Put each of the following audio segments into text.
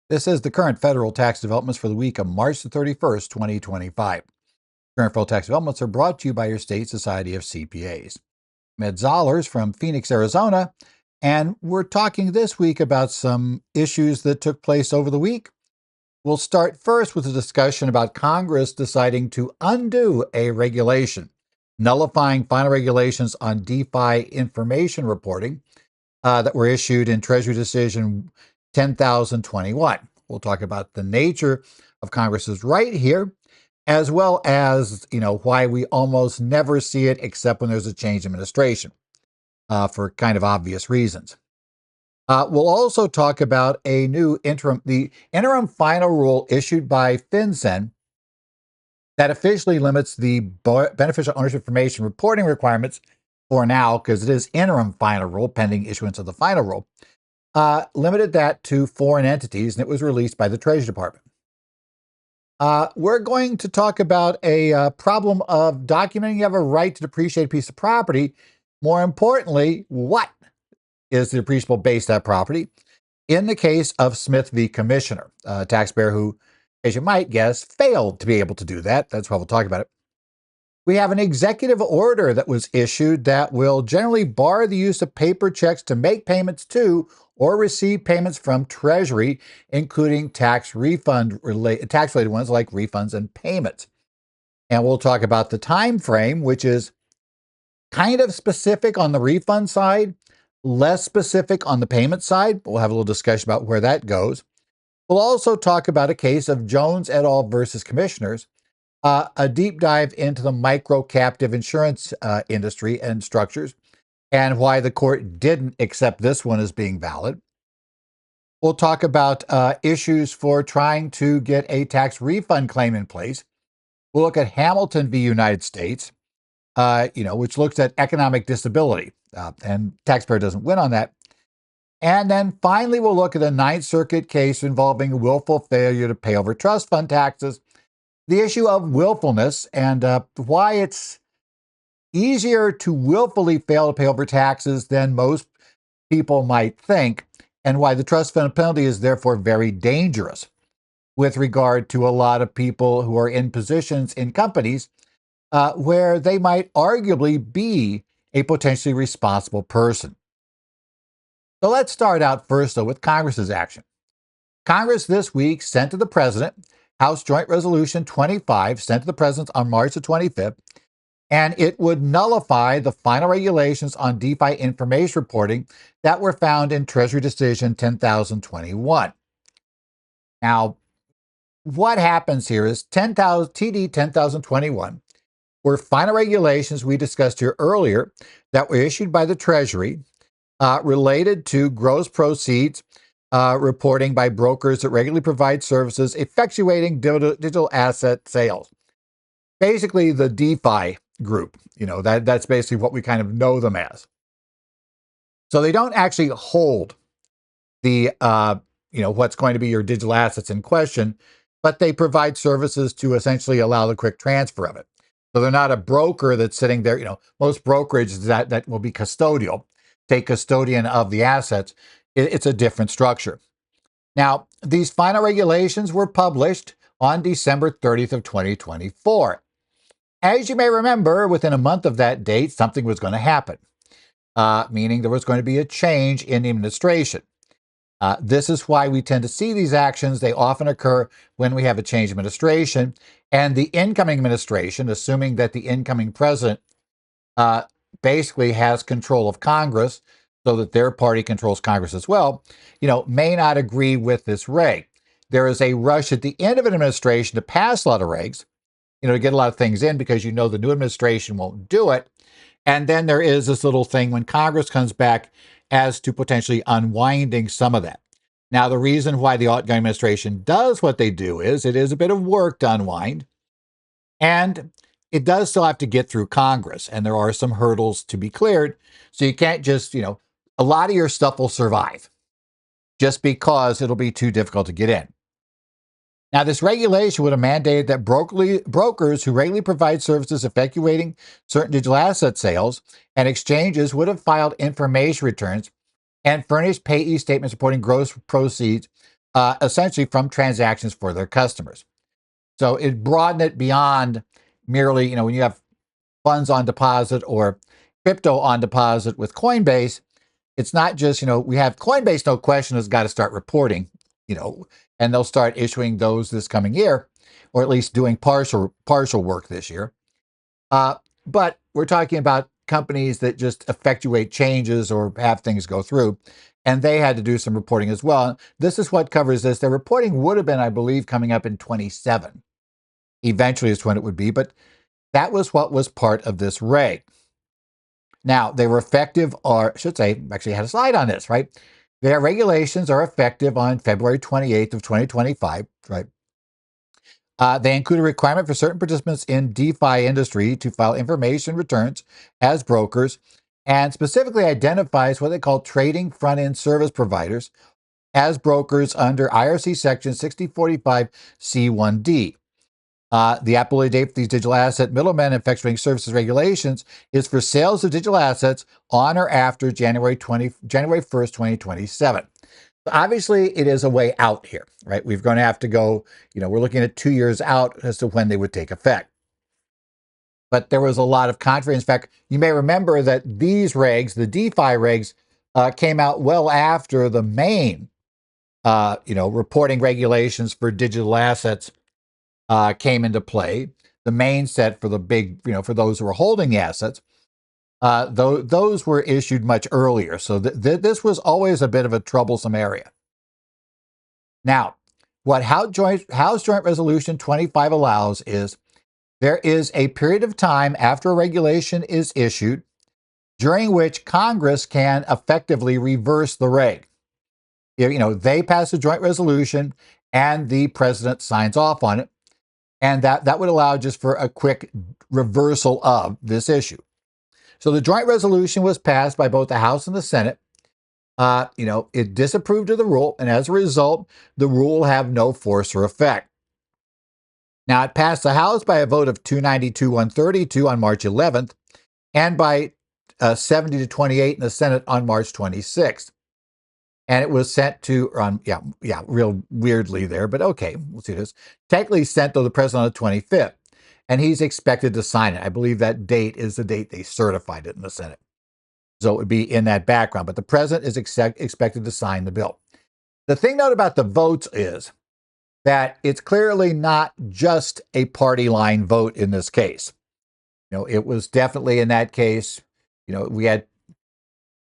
This is the current federal tax developments for the week of March the 31st, 2025. Current federal tax developments are brought to you by your state society of CPAs. Med Zollers from Phoenix, Arizona, and we're talking this week about some issues that took place over the week. We'll start first with a discussion about Congress deciding to undo a regulation, nullifying final regulations on DeFi information reporting that were issued in Treasury Decision 10,021. We'll talk about the nature of Congress's right here, as well as, why we almost never see it except when there's a change in administration for kind of obvious reasons. We'll also talk about the interim final rule issued by FinCEN that officially limits the beneficial ownership information reporting requirements for now, because it is interim final rule pending issuance of the final rule, limited that to foreign entities, and it was released by the Treasury Department. We're going to talk about a problem of documenting you have a right to depreciate a piece of property. More importantly, what is the depreciable base of that property? In the case of Smith v. Commissioner, a taxpayer who, as you might guess, failed to be able to do that. That's why we'll talk about it. We have an executive order that was issued that will generally bar the use of paper checks to make payments to or receive payments from Treasury, including tax-related ones like refunds and payments. And we'll talk about the time frame, which is kind of specific on the refund side, less specific on the payment side. We'll have a little discussion about where that goes. We'll also talk about a case of Jones et al. Versus Commissioners, a deep dive into the microcaptive insurance industry and structures, and why the court didn't accept this one as being valid. We'll talk about issues for trying to get a tax refund claim in place. We'll look at Hamilton v. United States, which looks at economic disability, and taxpayer doesn't win on that. And then finally, we'll look at a Ninth Circuit case involving willful failure to pay over trust fund taxes, the issue of willfulness, and why it's easier to willfully fail to pay over taxes than most people might think, and why the trust fund penalty is therefore very dangerous with regard to a lot of people who are in positions in companies where they might arguably be a potentially responsible person. So let's start out first, though, with Congress's action. Congress this week sent to the President House Joint Resolution 25, sent to the President on March the 25th, and it would nullify the final regulations on DeFi information reporting that were found in Treasury Decision 10,021. Now, what happens here is TD 10,021 were final regulations we discussed here earlier that were issued by the Treasury related to gross proceeds reporting by brokers that regularly provide services effectuating digital asset sales. Basically, the DeFi group, that's basically what we kind of know them as. So they don't actually hold the, what's going to be your digital assets in question, but they provide services to essentially allow the quick transfer of it. So they're not a broker that's sitting there. Most brokerages that will be custodial, take custodian of the assets. It's a different structure. Now, these final regulations were published on December 30th of 2024. As you may remember, within a month of that date, something was going to happen, meaning there was going to be a change in the administration. This is why we tend to see these actions. They often occur when we have a change in administration, and the incoming administration, assuming that the incoming president basically has control of Congress, so that their party controls Congress as well, may not agree with this reg. There is a rush at the end of an administration to pass a lot of regs, to get a lot of things in because the new administration won't do it. And then there is this little thing when Congress comes back as to potentially unwinding some of that. Now, the reason why the outgoing administration does what they do is it is a bit of work to unwind, and it does still have to get through Congress, and there are some hurdles to be cleared. So you can't just, a lot of your stuff will survive just because it'll be too difficult to get in. Now, this regulation would have mandated that brokers who regularly provide services effectuating certain digital asset sales and exchanges would have filed information returns and furnished payee statements reporting gross proceeds essentially from transactions for their customers. So it broadened it beyond merely, when you have funds on deposit or crypto on deposit with Coinbase, it's not just, we have Coinbase, no question, has got to start reporting, and they'll start issuing those this coming year, or at least doing partial work this year. But we're talking about companies that just effectuate changes or have things go through, and they had to do some reporting as well. This is what covers this. Their reporting would have been, I believe, coming up in 27. Eventually is when it would be, but that was what was part of this reg. Now, they were effective, or I should say, actually had a slide on this, right? Their regulations are effective on February 28th of 2025, right? They include a requirement for certain participants in DeFi industry to file information returns as brokers, and specifically identifies what they call trading front-end service providers as brokers under IRC Section 6045 C1D. The applicability date for these digital asset middlemen and effectuating services regulations is for sales of digital assets on or after January 1st, 2027. Obviously, it is a way out here, right? We're going to have to go, we're looking at 2 years out as to when they would take effect. But there was a lot of controversy. In fact, you may remember that these regs, the DeFi regs, came out well after the main, reporting regulations for digital assets came into play. The main set for the big, for those who are holding the assets, those were issued much earlier. So this was always a bit of a troublesome area. Now, what House Joint Resolution 25 allows is there is a period of time after a regulation is issued during which Congress can effectively reverse the reg. They pass a joint resolution and the president signs off on it. And that would allow just for a quick reversal of this issue. So the joint resolution was passed by both the House and the Senate. It disapproved of the rule, and as a result, the rule will have no force or effect. Now, it passed the House by a vote of 292-132 on March 11th, and by 70 to 28 in the Senate on March 26th. And it was sent to, real weirdly there, but okay, we'll see this. Technically sent to the president on the 25th, and he's expected to sign it. I believe that date is the date they certified it in the Senate. So it would be in that background, but the president is expected to sign the bill. The thing note about the votes is that it's clearly not just a party line vote in this case. It was definitely in that case, we had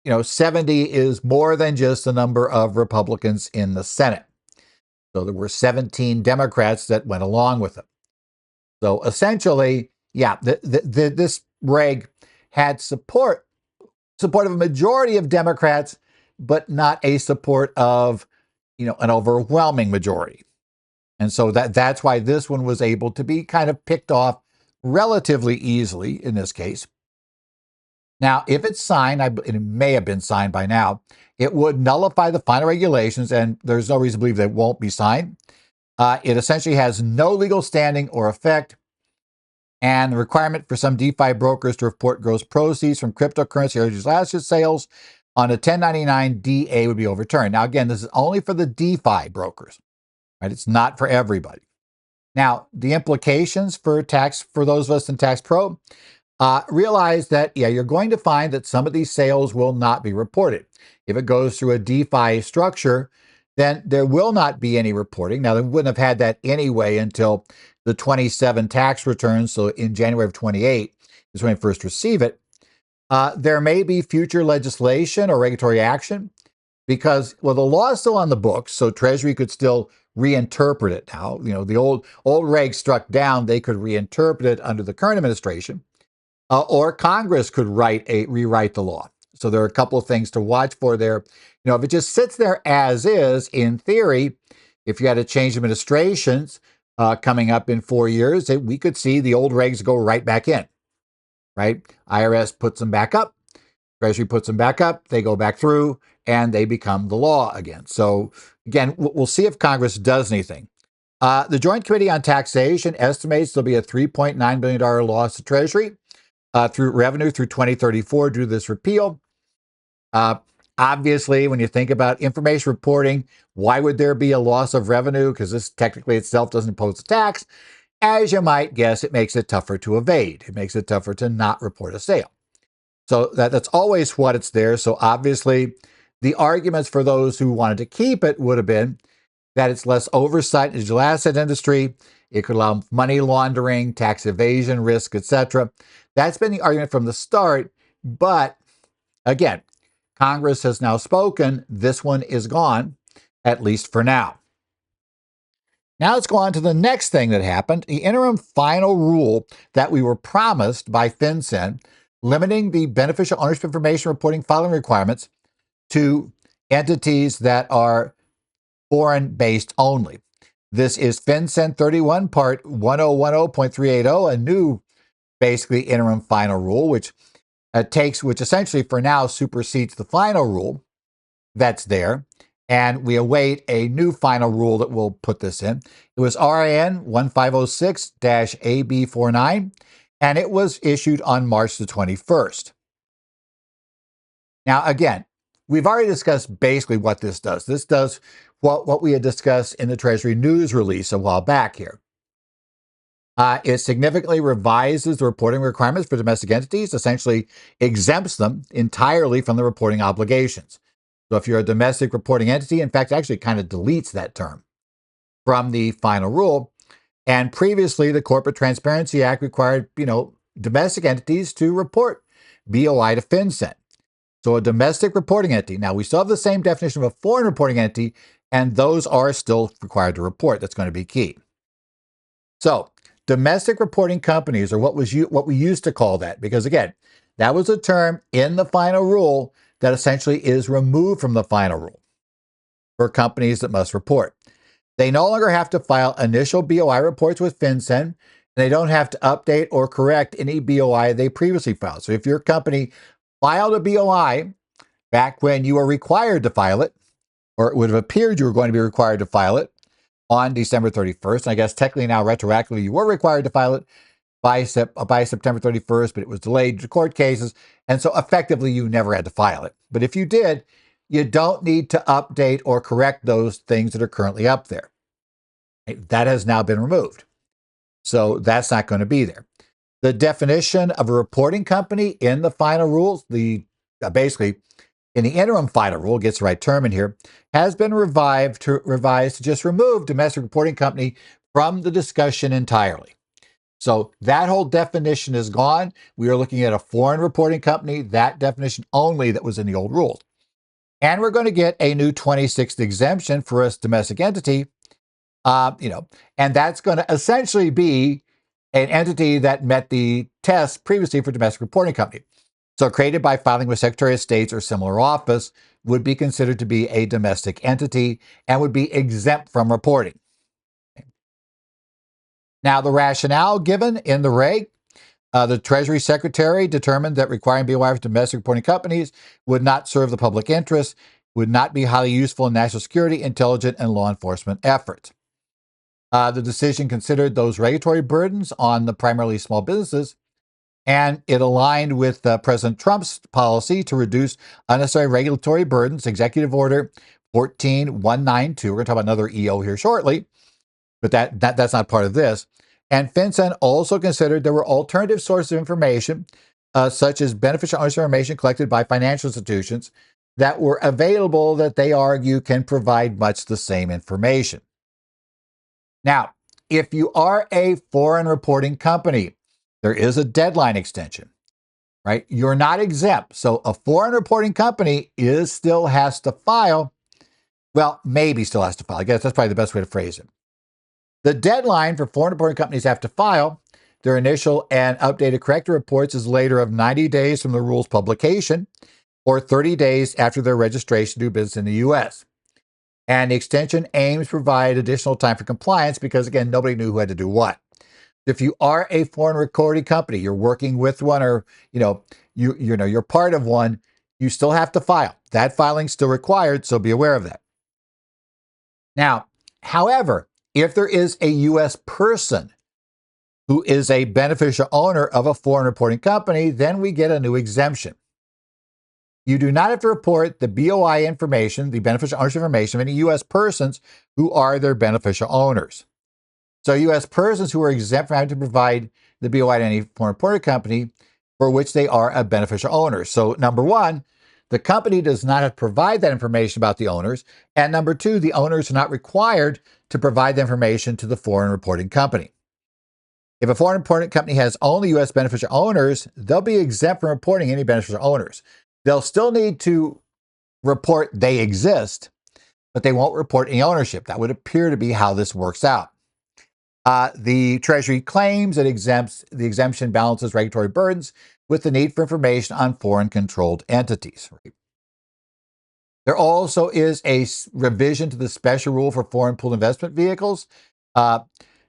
70 is more than just the number of Republicans in the Senate. So there were 17 Democrats that went along with it. So essentially, this reg had support of a majority of Democrats, but not a support of, an overwhelming majority. And so that's why this one was able to be kind of picked off relatively easily in this case. Now, if it's signed, it may have been signed by now, it would nullify the final regulations, and there's no reason to believe that it won't be signed. It essentially has no legal standing or effect, and the requirement for some DeFi brokers to report gross proceeds from cryptocurrency or digital asset sales on a 1099 DA would be overturned. Now, again, this is only for the DeFi brokers, right? It's not for everybody. Now, the implications for tax, for those of us in Tax Pro, realize that, you're going to find that some of these sales will not be reported. If it goes through a DeFi structure, then there will not be any reporting. Now, they wouldn't have had that anyway until the 27 tax returns. So in January of 28 is when I first receive it. There may be future legislation or regulatory action because, the law is still on the books. So Treasury could still reinterpret it now. The old reg struck down, they could reinterpret it under the current administration. Or Congress could rewrite the law. So there are a couple of things to watch for there. If it just sits there as is, in theory, if you had to change administrations coming up in 4 years, we could see the old regs go right back in, right? IRS puts them back up, Treasury puts them back up, they go back through, and they become the law again. So again, we'll see if Congress does anything. The Joint Committee on Taxation estimates there'll be a $3.9 billion loss to Treasury through revenue through 2034 due to this repeal. Obviously, when you think about information reporting, why would there be a loss of revenue? Because this technically itself doesn't impose a tax. As you might guess, it makes it tougher to evade. It makes it tougher to not report a sale. So that's always what it's there. So obviously, the arguments for those who wanted to keep it would have been that it's less oversight in the digital asset industry. It could allow money laundering, tax evasion risk, etc. That's been the argument from the start. But again, Congress has now spoken. This one is gone, at least for now. Now let's go on to the next thing that happened. The interim final rule that we were promised by FinCEN, limiting the beneficial ownership information reporting filing requirements to entities that are foreign-based only. This is FinCEN 31, Part 1010.380, a new, basically, interim final rule, which essentially for now supersedes the final rule that's there. And we await a new final rule that will put this in. It was RIN 1506-AB49, and it was issued on March the 21st. Now, again, we've already discussed basically what this does. This does what we had discussed in the Treasury news release a while back here. It significantly revises the reporting requirements for domestic entities, essentially exempts them entirely from the reporting obligations. So if you're a domestic reporting entity, in fact, actually kind of deletes that term from the final rule. And previously, the Corporate Transparency Act required, domestic entities to report BOI to FinCEN. So a domestic reporting entity. Now, we still have the same definition of a foreign reporting entity, and those are still required to report. That's going to be key. So domestic reporting companies are what we used to call that, because again, that was a term in the final rule that essentially is removed from the final rule for companies that must report. They no longer have to file initial BOI reports with FinCEN, and they don't have to update or correct any BOI they previously filed. So if your company filed a BOI back when you were required to file it, or it would have appeared you were going to be required to file it on December 31st, and I guess technically now retroactively you were required to file it by September 31st, but it was delayed due to court cases. And so effectively, you never had to file it. But if you did, you don't need to update or correct those things that are currently up there. That has now been removed. So that's not going to be there. The definition of a reporting company in the final rules, basically in the interim final rule, gets the right term in here, has been revised to just remove domestic reporting company from the discussion entirely. So that whole definition is gone. We are looking at a foreign reporting company, that definition only that was in the old rules. And we're going to get a new 26th exemption for a domestic entity, and that's going to essentially be an entity that met the test previously for domestic reporting company. So created by filing with Secretary of State's or similar office would be considered to be a domestic entity and would be exempt from reporting. Now, the rationale given in the reg, the Treasury Secretary determined that requiring BOI for domestic reporting companies would not serve the public interest, would not be highly useful in national security, intelligence, and law enforcement efforts. The decision considered those regulatory burdens on the primarily small businesses, and it aligned with President Trump's policy to reduce unnecessary regulatory burdens, Executive Order 14192. We're going to talk about another EO here shortly, but that's not part of this. And FinCEN also considered there were alternative sources of information, such as beneficial ownership information collected by financial institutions that were available that they argue can provide much the same information. Now, if you are a foreign reporting company, there is a deadline extension, right? You're not exempt. So a foreign reporting company still has to file. Well, maybe still has to file. I guess that's probably the best way to phrase it. The deadline for foreign reporting companies have to file their initial and updated corrected reports is later of 90 days from the rule's publication or 30 days after their registration to do business in the U.S. And the extension aims to provide additional time for compliance because, again, nobody knew who had to do what. If you are a foreign recording company, you're working with one or, you're part of one, you still have to file. That filing's still required, so be aware of that. Now, however, if there is a U.S. person who is a beneficial owner of a foreign reporting company, then we get a new exemption. You do not have to report the BOI information, the beneficial ownership information of any U.S. persons who are their beneficial owners. So U.S. persons who are exempt from having to provide the BOI to any foreign reported company for which they are a beneficial owner. So number one, the company does not have to provide that information about the owners. And number two, the owners are not required to provide the information to the foreign reporting company. If a foreign reporting company has only U.S. beneficial owners, they'll be exempt from reporting any beneficial owners. They'll still need to report they exist, but they won't report any ownership. That would appear to be how this works out. The Treasury claims it exempts the exemption balances regulatory burdens with the need for information on foreign controlled entities. There also is a revision to the special rule for foreign pooled investment vehicles.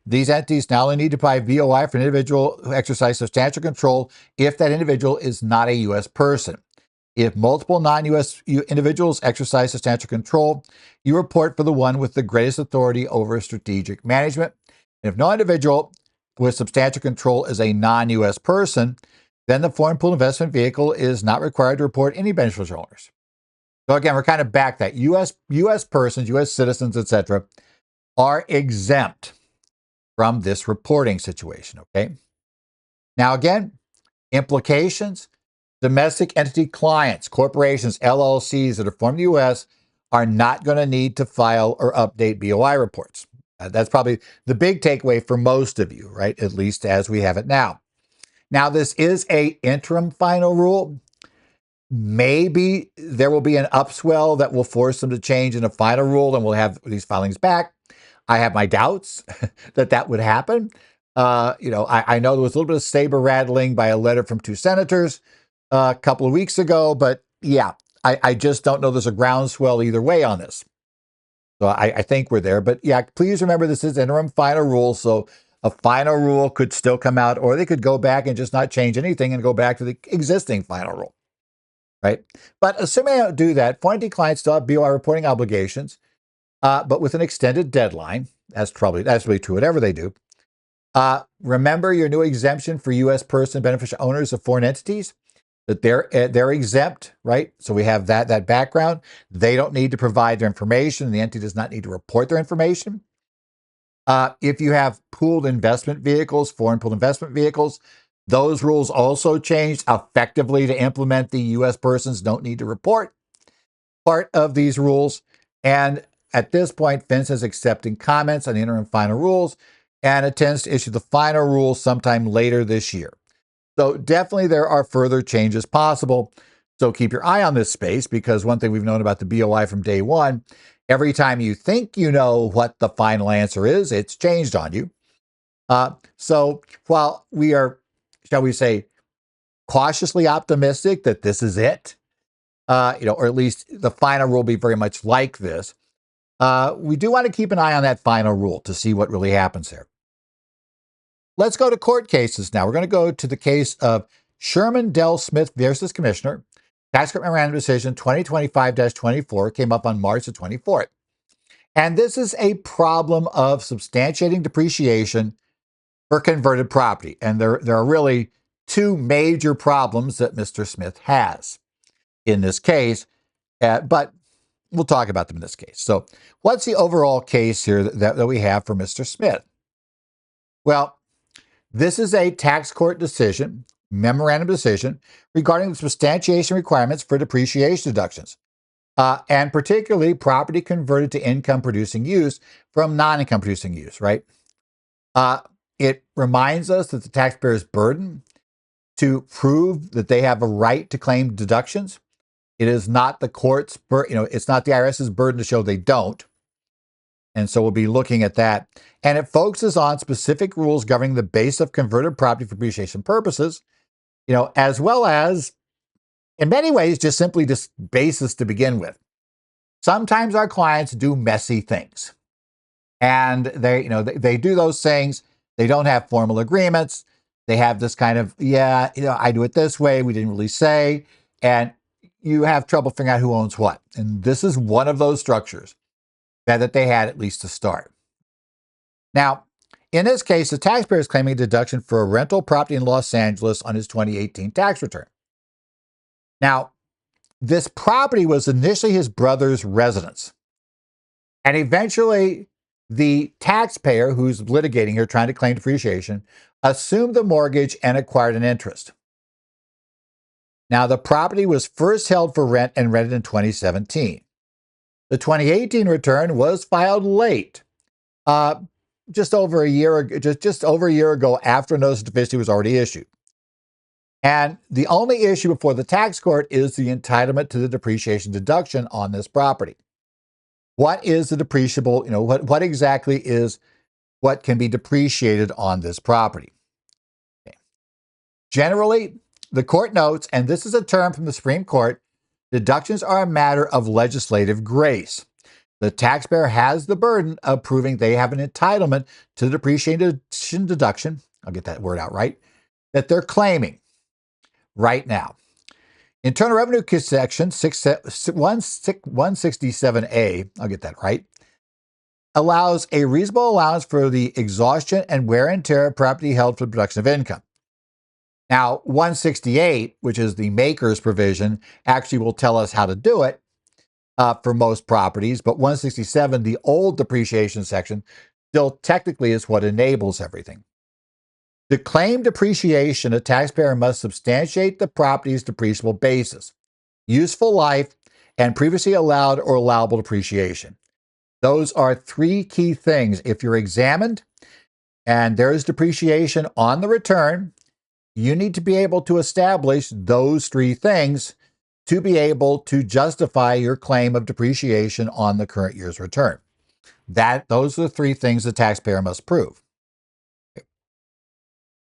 These entities now only need to provide VOI for an individual who exercises substantial control if that individual is not a U.S. person. If multiple non-U.S. individuals exercise substantial control, you report for the one with the greatest authority over strategic management. And if no individual with substantial control is a non-U.S. person, then the foreign pooled investment vehicle is not required to report any beneficial owners. So again, we're kind of back that U.S. persons, U.S. citizens, etc., are exempt from this reporting situation, okay? Now again, implications. Domestic entity clients, corporations, LLCs that are formed in the U.S. are not going to need to file or update BOI reports. That's probably the big takeaway for most of you, right? At least as we have it now. Now, this is an interim final rule. Maybe there will be an upswell that will force them to change in a final rule and we'll have these filings back. I have my doubts that would happen. I know there was a little bit of saber rattling by a letter from two senators a couple of weeks ago, but yeah, I just don't know there's a groundswell either way on this. So I think we're there. But yeah, please remember this is interim final rule. So a final rule could still come out, or they could go back and just not change anything and go back to the existing final rule, right? But assuming I don't do that, foreign entity clients still have BOI reporting obligations, but with an extended deadline. That's really true, whatever they do. Remember your new exemption for U.S. person beneficial owners of foreign entities, that they're exempt, right? So we have that background. They don't need to provide their information. The entity does not need to report their information. If you have pooled investment vehicles, foreign pooled investment vehicles, those rules also changed effectively to implement the U.S. persons don't need to report part of these rules. And at this point, FINS is accepting comments on the interim final rules and intends to issue the final rules sometime later this year. So definitely there are further changes possible. So keep your eye on this space, because one thing we've known about the BOI from day one, every time you think you know what the final answer is, it's changed on you. So while we are, shall we say, cautiously optimistic that this is it, or at least the final rule will be very much like this, we do want to keep an eye on that final rule to see what really happens there. Let's go to court cases now. We're going to go to the case of Sherman Dell Smith versus Commissioner. Tax Court Memorandum Decision 2025-24 came up on March the 24th. And this is a problem of substantiating depreciation for converted property. And there are really two major problems that Mr. Smith has in this case, but we'll talk about them in this case. So what's the overall case here that we have for Mr. Smith? Well, this is a tax court decision, memorandum decision, regarding the substantiation requirements for depreciation deductions, and particularly property converted to income-producing use from non-income producing use, right? It reminds us that the taxpayer's burden to prove that they have a right to claim deductions. It is not the court's, it's not the IRS's burden to show they don't. And so we'll be looking at that. And it focuses on specific rules governing the base of converted property for depreciation purposes, as well as, in many ways, just simply this basis to begin with. Sometimes our clients do messy things. And they do those things. They don't have formal agreements. They have this kind of, I do it this way. We didn't really say. And you have trouble figuring out who owns what. And this is one of those structures that they had, at least to start. Now, in this case, the taxpayer is claiming a deduction for a rental property in Los Angeles on his 2018 tax return. Now, this property was initially his brother's residence. And eventually, the taxpayer who's litigating here, trying to claim depreciation, assumed the mortgage and acquired an interest. Now, the property was first held for rent and rented in 2017. The 2018 return was filed late, just over a year ago after notice of deficiency was already issued. And the only issue before the tax court is the entitlement to the depreciation deduction on this property. What is the depreciable, what exactly is what can be depreciated on this property? Okay. Generally, the court notes, and this is a term from the Supreme Court, deductions are a matter of legislative grace. The taxpayer has the burden of proving they have an entitlement to the depreciation deduction, I'll get that word out right, that they're claiming right now. Internal Revenue Section 167A, I'll get that right, allows a reasonable allowance for the exhaustion and wear and tear of property held for the production of income. Now, 168, which is the maker's provision, actually will tell us how to do it for most properties, but 167, the old depreciation section, still technically is what enables everything. To claim depreciation, a taxpayer must substantiate the property's depreciable basis, useful life, and previously allowed or allowable depreciation. Those are three key things. If you're examined and there is depreciation on the return, you need to be able to establish those three things to be able to justify your claim of depreciation on the current year's return. Those are the three things the taxpayer must prove.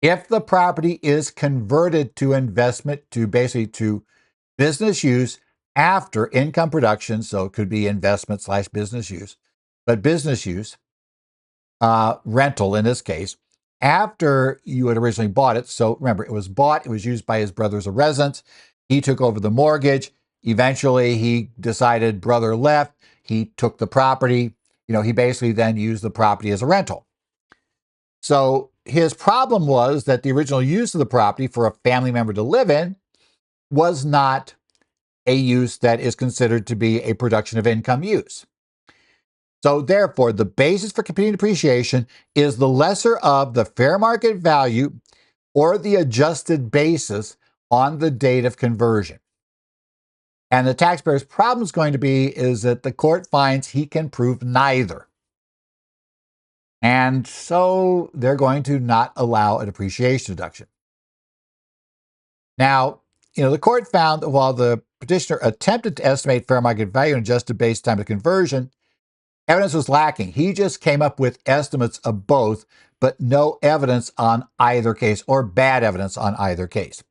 If the property is converted to investment, to business use after income production, so it could be investment / business use, but business use, rental in this case, after you had originally bought it. So remember, it was bought, it was used by his brother as a residence. He took over the mortgage. Eventually, he decided brother left. He took the property. He basically then used the property as a rental. So his problem was that the original use of the property for a family member to live in was not a use that is considered to be a production of income use. So therefore, the basis for computing depreciation is the lesser of the fair market value or the adjusted basis on the date of conversion. And the taxpayer's problem is going to be is that the court finds he can prove neither. And so they're going to not allow a depreciation deduction. Now, the court found that while the petitioner attempted to estimate fair market value and adjusted base time of conversion, evidence was lacking. He just came up with estimates of both, but no evidence on either case, or bad evidence on either case.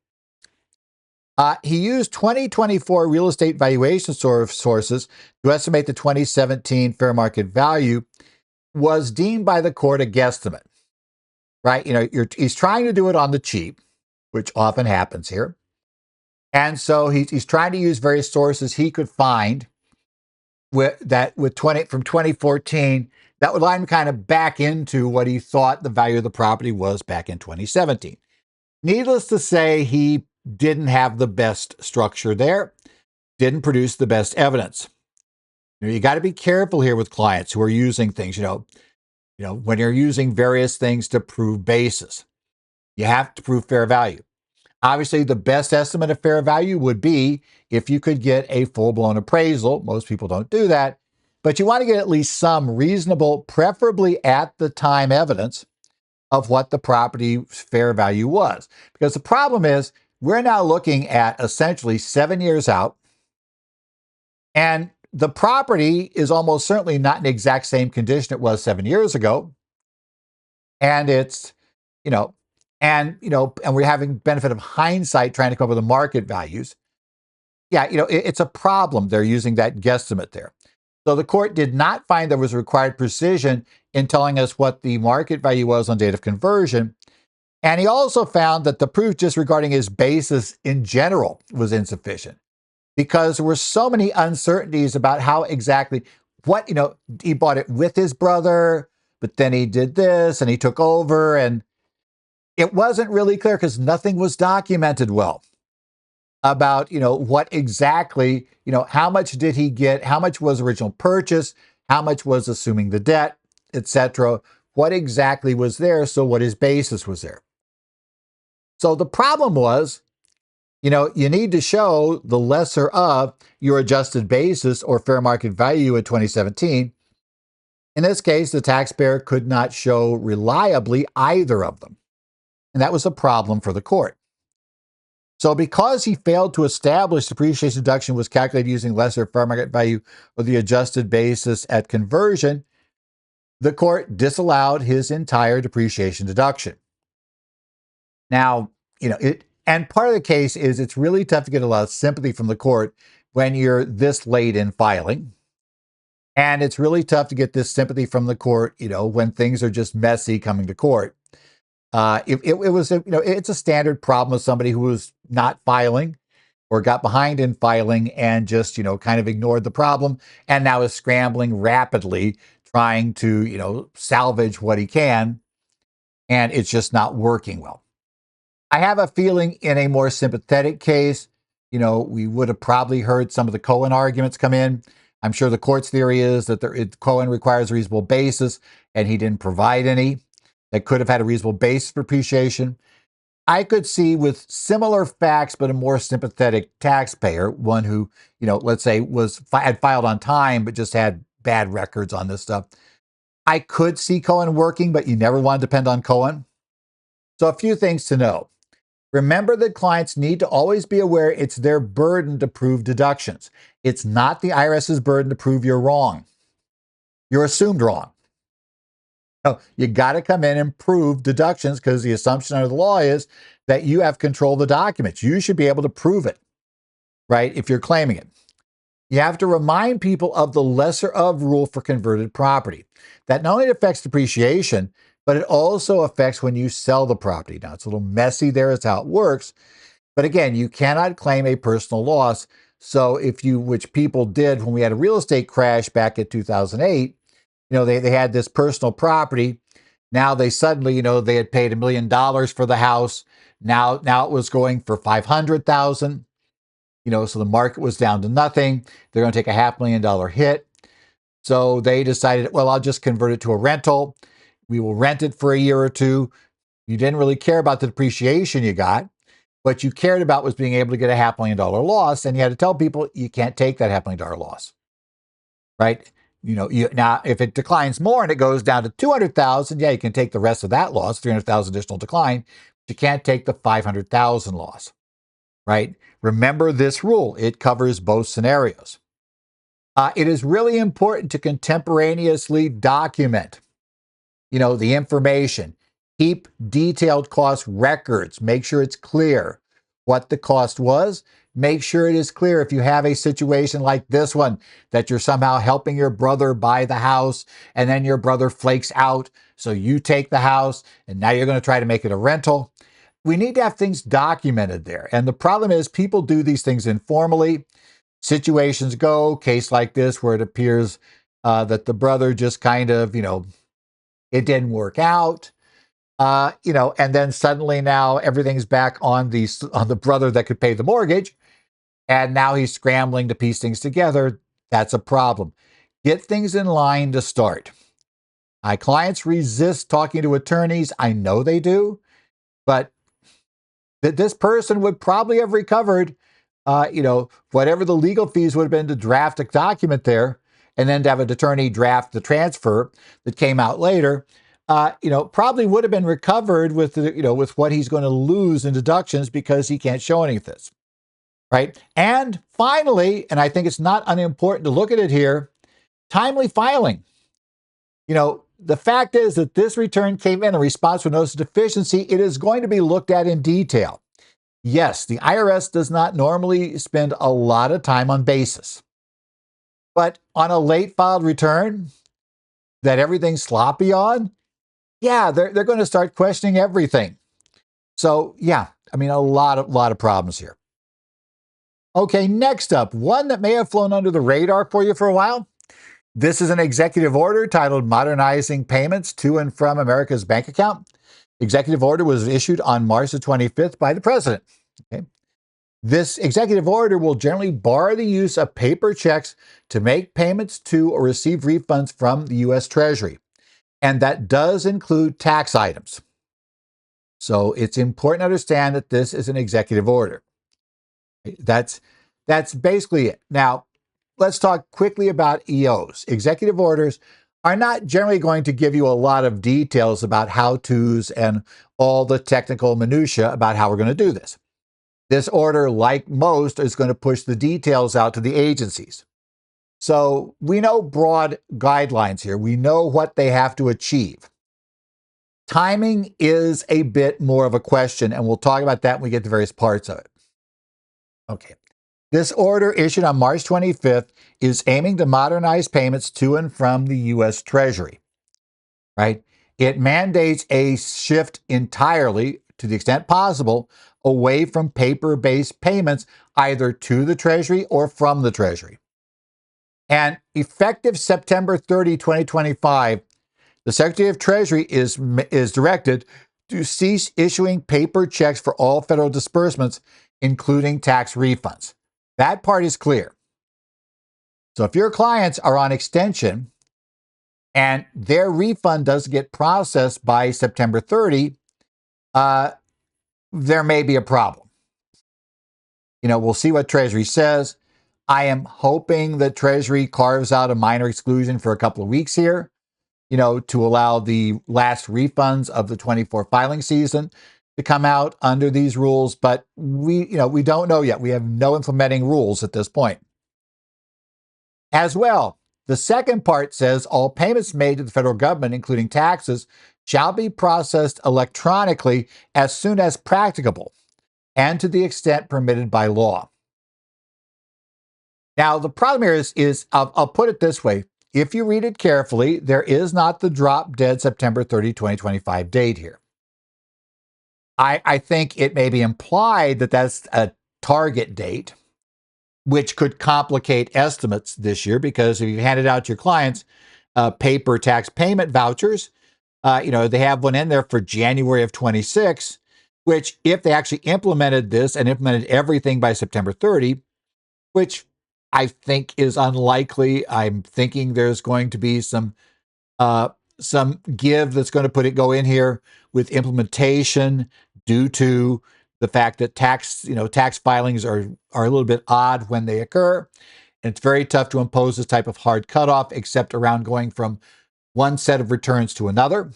He used 2024 real estate valuation sources to estimate the 2017 fair market value, was deemed by the court a guesstimate, right? He's trying to do it on the cheap, which often happens here. And so he's trying to use various sources he could find from 2014 that would line him kind of back into what he thought the value of the property was back in 2017. Needless to say, he didn't have the best structure there, didn't produce the best evidence. You got to be careful here with clients who are using things, when you're using various things to prove basis, you have to prove fair value. Obviously, the best estimate of fair value would be if you could get a full-blown appraisal. Most people don't do that, but you want to get at least some reasonable, preferably at the time evidence of what the property's fair value was. Because the problem is, we're now looking at essentially 7 years out, and the property is almost certainly not in the exact same condition it was 7 years ago. And it's, and we're having benefit of hindsight trying to come up with the market values. Yeah, it's a problem. They're using that guesstimate there. So the court did not find there was required precision in telling us what the market value was on date of conversion. And he also found that the proof just regarding his basis in general was insufficient, because there were so many uncertainties about how exactly he bought it with his brother, but then he did this and he took over, and it wasn't really clear because nothing was documented well. about, what exactly, how much did he get? How much was original purchase? How much was assuming the debt, etc.? What exactly was there? So what his basis was there. So the problem was, you need to show the lesser of your adjusted basis or fair market value in 2017. In this case, the taxpayer could not show reliably either of them. And that was a problem for the court. So because he failed to establish depreciation deduction was calculated using lesser fair market value or the adjusted basis at conversion, the court disallowed his entire depreciation deduction. Now, and part of the case is it's really tough to get a lot of sympathy from the court when you're this late in filing. And it's really tough to get this sympathy from the court, when things are just messy coming to court. It was, it's a standard problem with somebody who was not filing or got behind in filing and just, kind of ignored the problem and now is scrambling rapidly, trying to, salvage what he can. And it's just not working well. I have a feeling in a more sympathetic case, we would have probably heard some of the Cohen arguments come in. I'm sure the court's theory is that Cohen requires a reasonable basis and he didn't provide any that could have had a reasonable basis for depreciation. I could see with similar facts, but a more sympathetic taxpayer, one who, let's say had filed on time, but just had bad records on this stuff. I could see Cohen working, but you never want to depend on Cohen. So a few things to know. Remember that clients need to always be aware it's their burden to prove deductions. It's not the IRS's burden to prove you're wrong. You're assumed wrong. So you got to come in and prove deductions because the assumption under the law is that you have control of the documents. You should be able to prove it, right, if you're claiming it. You have to remind people of the lesser of rule for converted property. That not only affects depreciation, but it also affects when you sell the property. Now, it's a little messy there as how it works. But again, you cannot claim a personal loss. So which people did when we had a real estate crash back in 2008, they had this personal property. Now they suddenly, they had paid $1 million for the house. Now it was going for $500,000. So the market was down to nothing. They're going to take a $500,000 hit. So they decided, well, I'll just convert it to a rental. We will rent it for a year or two. You didn't really care about the depreciation you got. What you cared about was being able to get a $500,000 loss. And you had to tell people you can't take that $500,000 loss, right? Now, if it declines more and it goes down to 200,000, yeah, you can take the rest of that loss, 300,000 additional decline. But you can't take the 500,000 loss, right? Remember this rule. It covers both scenarios. It is really important to contemporaneously document, the information. Keep detailed cost records. Make sure it's clear what the cost was. Make sure it is clear if you have a situation like this one, that you're somehow helping your brother buy the house and then your brother flakes out. So you take the house and now you're going to try to make it a rental. We need to have things documented there. And the problem is people do these things informally. Situations go, case like this, where it appears that the brother just kind of, it didn't work out. And then suddenly now everything's back on the brother that could pay the mortgage. And now he's scrambling to piece things together. That's a problem. Get things in line to start. My clients resist talking to attorneys. I know they do, but that this person would probably have recovered, whatever the legal fees would have been to draft a document there and then to have an attorney draft the transfer that came out later. Probably would have been recovered with what he's going to lose in deductions because he can't show any of this, right? And finally, and I think it's not unimportant to look at it here, timely filing. The fact is that this return came in response to a notice of deficiency. It is going to be looked at in detail. Yes, the IRS does not normally spend a lot of time on basis, but on a late filed return that everything's sloppy on, yeah, they're going to start questioning everything. So yeah, a lot of problems here. Okay, next up, one that may have flown under the radar for you for a while. This is an executive order titled Modernizing Payments to and from America's Bank Account. Executive order was issued on March the 25th by the president. Okay. This executive order will generally bar the use of paper checks to make payments to or receive refunds from the U.S. Treasury. And that does include tax items. So it's important to understand that this is an executive order. That's basically it. Now, let's talk quickly about EOs. Executive orders are not generally going to give you a lot of details about how-tos and all the technical minutia about how we're going to do this. This order, like most, is going to push the details out to the agencies. So we know broad guidelines here. We know what they have to achieve. Timing is a bit more of a question, and we'll talk about that when we get to various parts of it. Okay. This order, issued on March 25th, is aiming to modernize payments to and from the U.S. Treasury, right? It mandates a shift entirely, to the extent possible, away from paper-based payments, either to the Treasury or from the Treasury. And effective September 30, 2025, the Secretary of Treasury is directed to cease issuing paper checks for all federal disbursements, including tax refunds. That part is clear. So if your clients are on extension and their refund doesn't get processed by September 30, there may be a problem. We'll see what Treasury says. I am hoping that Treasury carves out a minor exclusion for a couple of weeks here, to allow the last refunds of the 24 filing season to come out under these rules. But we don't know yet. We have no implementing rules at this point. As well, the second part says all payments made to the federal government, including taxes, shall be processed electronically as soon as practicable and to the extent permitted by law. Now, the problem here is I'll put it this way. If you read it carefully, there is not the drop dead September 30, 2025 date here. I think it may be implied that that's a target date, which could complicate estimates this year, because if you handed out to your clients paper tax payment vouchers, they have one in there for January of 26, which if they actually implemented this and implemented everything by September 30, which I think is unlikely. I'm thinking there's going to be some give that's going to go in here with implementation due to the fact that tax filings are a little bit odd when they occur. And it's very tough to impose this type of hard cutoff, except around going from one set of returns to another.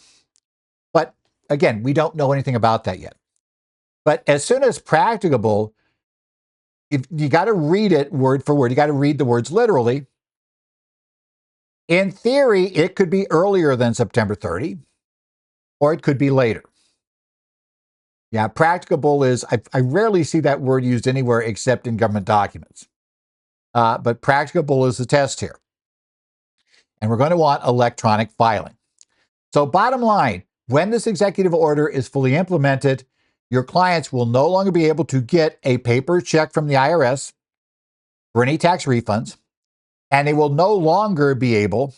But again, we don't know anything about that yet. But as soon as practicable, if you got to read it word for word, you got to read the words literally. In theory, it could be earlier than September 30, or it could be later. Yeah, practicable is, I rarely see that word used anywhere except in government documents. But practicable is the test here. And we're going to want electronic filing. So bottom line, when this executive order is fully implemented, your clients will no longer be able to get a paper check from the IRS for any tax refunds, and they will no longer be able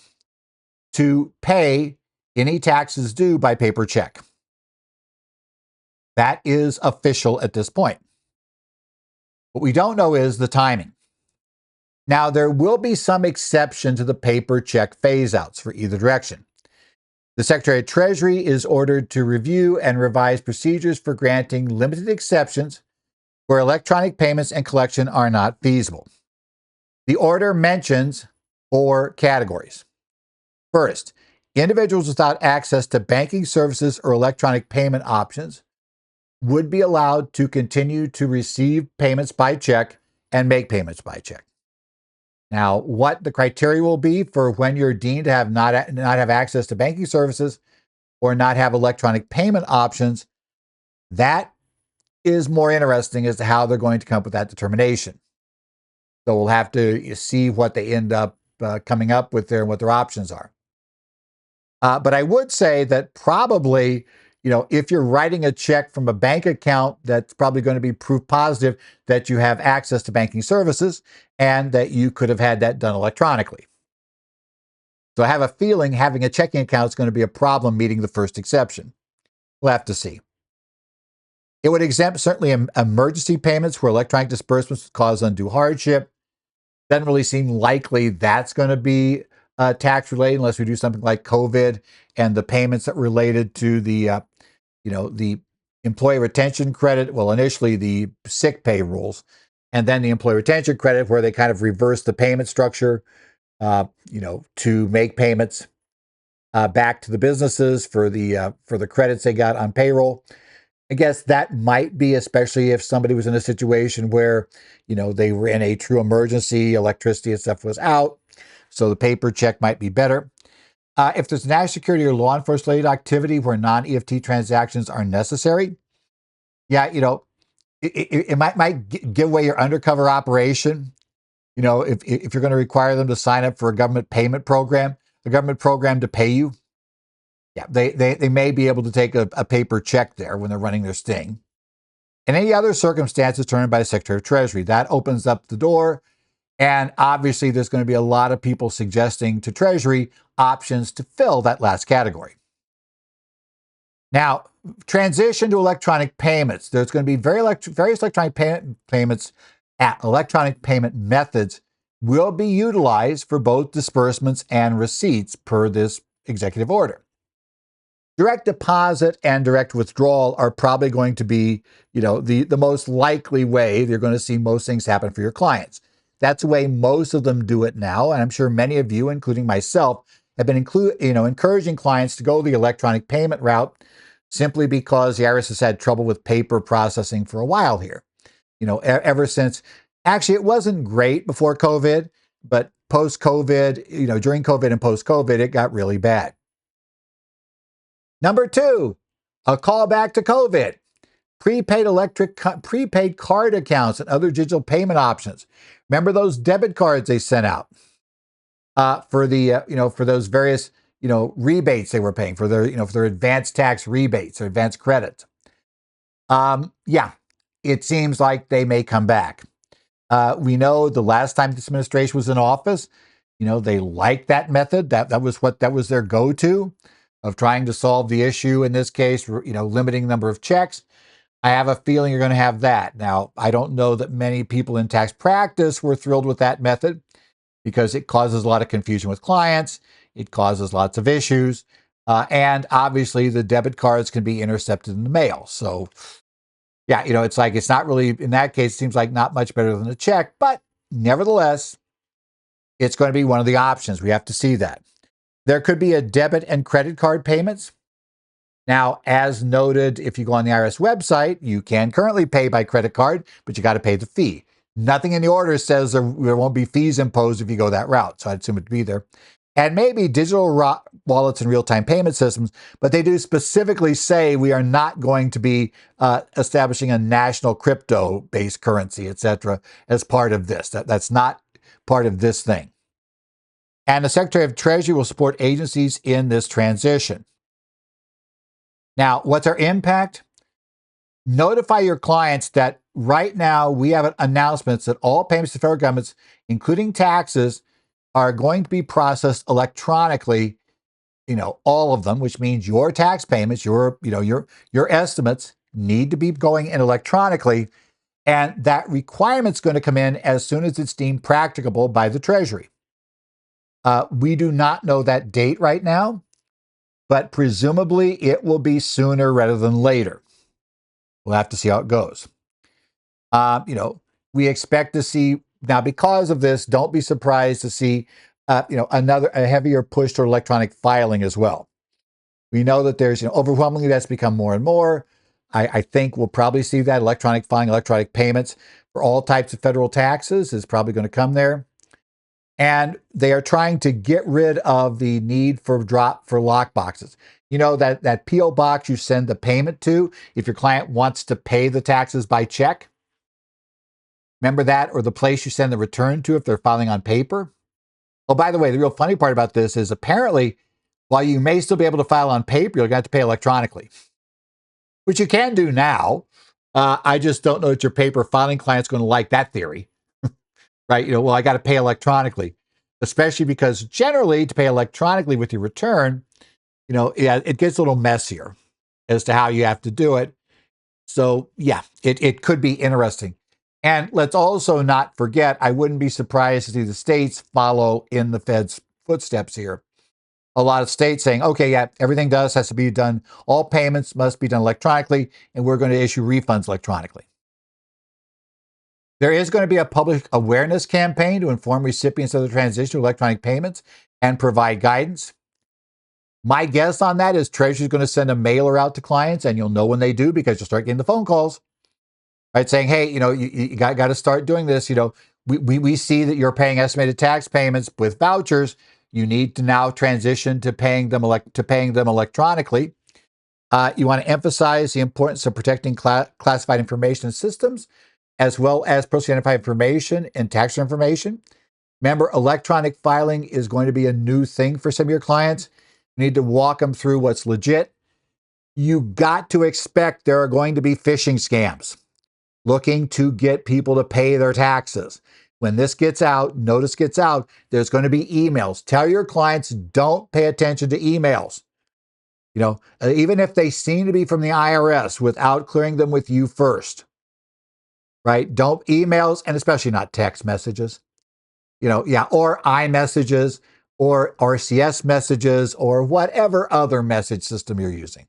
to pay any taxes due by paper check. That is official at this point. What we don't know is the timing. Now, there will be some exception to the paper check phase-outs for either direction. The Secretary of Treasury is ordered to review and revise procedures for granting limited exceptions where electronic payments and collection are not feasible. The order mentions 4 categories. First, individuals without access to banking services or electronic payment options would be allowed to continue to receive payments by check and make payments by check. Now, what the criteria will be for when you're deemed to have not have access to banking services or not have electronic payment options, that is more interesting as to how they're going to come up with that determination. So we'll have to see what they end up coming up with there and what their options are. But I would say that probably, if you're writing a check from a bank account, that's probably going to be proof positive that you have access to banking services and that you could have had that done electronically. So I have a feeling having a checking account is going to be a problem meeting the first exception. We'll have to see. It would exempt certainly emergency payments where electronic disbursements would cause undue hardship. Doesn't really seem likely that's going to be tax related unless we do something like COVID and the payments that related to the employee retention credit. Well, initially the sick pay rules, and then the employee retention credit, where they kind of reverse the payment structure, to make payments back to the businesses for the credits they got on payroll. I guess that might be, especially if somebody was in a situation where, they were in a true emergency, electricity and stuff was out. So the paper check might be better. If there's national security or law enforcement related activity where non-EFT transactions are necessary, yeah, it might give away your undercover operation. If you're going to require them to sign up for a government payment program, a government program to pay you, yeah, they may be able to take a paper check there when they're running their sting. And any other circumstances determined by the Secretary of Treasury. That opens up the door. And obviously, there's going to be a lot of people suggesting to Treasury options to fill that last category. Now, transition to electronic payments. There's going to be various electronic payments electronic payment methods will be utilized for both disbursements and receipts per this executive order. Direct deposit and direct withdrawal are probably going to be, the most likely way you're going to see most things happen for your clients. That's the way most of them do it now, and I'm sure many of you, including myself, have been encouraging clients to go the electronic payment route simply because the IRS has had trouble with paper processing for a while here. Ever since, actually, it wasn't great before COVID, but post-COVID, during COVID and post-COVID, it got really bad. Number 2, a callback to COVID. Prepaid card accounts and other digital payment options. Remember those debit cards they sent out for those various rebates they were paying for their advanced tax rebates or advanced credits. Yeah, it seems like they may come back. We know the last time this administration was in office, they liked that method. That was their go-to of trying to solve the issue. In this case, limiting the number of checks. I have a feeling you're going to have that. Now, I don't know that many people in tax practice were thrilled with that method because it causes a lot of confusion with clients. It causes lots of issues. And obviously, the debit cards can be intercepted in the mail. So, yeah, it's not really, in that case, it seems like not much better than a check. But nevertheless, it's going to be one of the options. We have to see that. There could be a debit and credit card payments. Now, as noted, if you go on the IRS website, you can currently pay by credit card, but you got to pay the fee. Nothing in the order says there won't be fees imposed if you go that route, so I'd assume it'd be there. And maybe digital wallets and real-time payment systems, but they do specifically say we are not going to be establishing a national crypto-based currency, etc., as part of this. That's not part of this thing. And the Secretary of Treasury will support agencies in this transition. Now, what's our impact? Notify your clients that right now we have announcements that all payments to federal governments, including taxes, are going to be processed electronically, all of them, which means your tax payments, your estimates need to be going in electronically. And that requirement's going to come in as soon as it's deemed practicable by the Treasury. We do not know that date right now, but presumably it will be sooner rather than later. We'll have to see how it goes. We expect to see, now because of this, don't be surprised to see, a heavier push toward electronic filing as well. We know that there's, overwhelmingly that's become more and more. I think we'll probably see that electronic filing, electronic payments for all types of federal taxes is probably going to come there. And they are trying to get rid of the need for lock boxes. That P.O. box you send the payment to if your client wants to pay the taxes by check. Remember that? Or the place you send the return to if they're filing on paper. Oh, by the way, the real funny part about this is apparently, while you may still be able to file on paper, you're going to have to pay electronically, which you can do now. I just don't know that your paper filing client's going to like that theory. Right? I got to pay electronically, especially because generally to pay electronically with your return, it gets a little messier as to how you have to do it. So yeah, it could be interesting. And let's also not forget, I wouldn't be surprised to see the states follow in the Fed's footsteps here. A lot of states saying, okay, yeah, everything has to be done. All payments must be done electronically, and we're going to issue refunds electronically. There is going to be a public awareness campaign to inform recipients of the transition to electronic payments and provide guidance. My guess on that is Treasury is going to send a mailer out to clients, and you'll know when they do because you'll start getting the phone calls, right? Saying, hey, you got to start doing this. We see that you're paying estimated tax payments with vouchers. You need to now transition to paying them electronically. You want to emphasize the importance of protecting classified information systems, as well as personally identified information and tax information. Remember, electronic filing is going to be a new thing for some of your clients. You need to walk them through what's legit. You got to expect there are going to be phishing scams looking to get people to pay their taxes. When this gets out, notice gets out, there's going to be emails. Tell your clients, don't pay attention to emails. Even if they seem to be from the IRS, without clearing them with you first, right? Don't emails, and especially not text messages, or iMessages or RCS messages or whatever other message system you're using,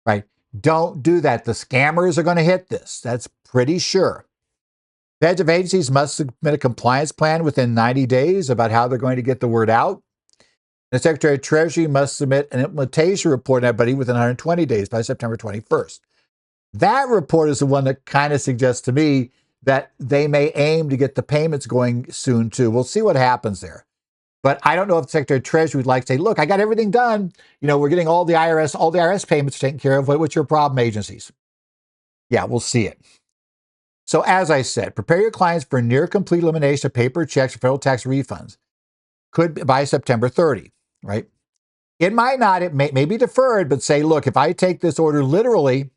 right? Don't do that. The scammers are going to hit this. That's pretty sure. Feds of agencies must submit a compliance plan within 90 days about how they're going to get the word out. The Secretary of Treasury must submit an implementation report, everybody, within 120 days by September 21st. That report is the one that kind of suggests to me that they may aim to get the payments going soon, too. We'll see what happens there. But I don't know if the Secretary of Treasury would like to say, look, I got everything done. We're getting all the IRS payments taken care of. What's your problem, agencies? Yeah, we'll see it. So as I said, prepare your clients for near complete elimination of paper checks or federal tax refunds. Could be by September 30, right? It might not, it may be deferred, but say, look, if I take this order literally,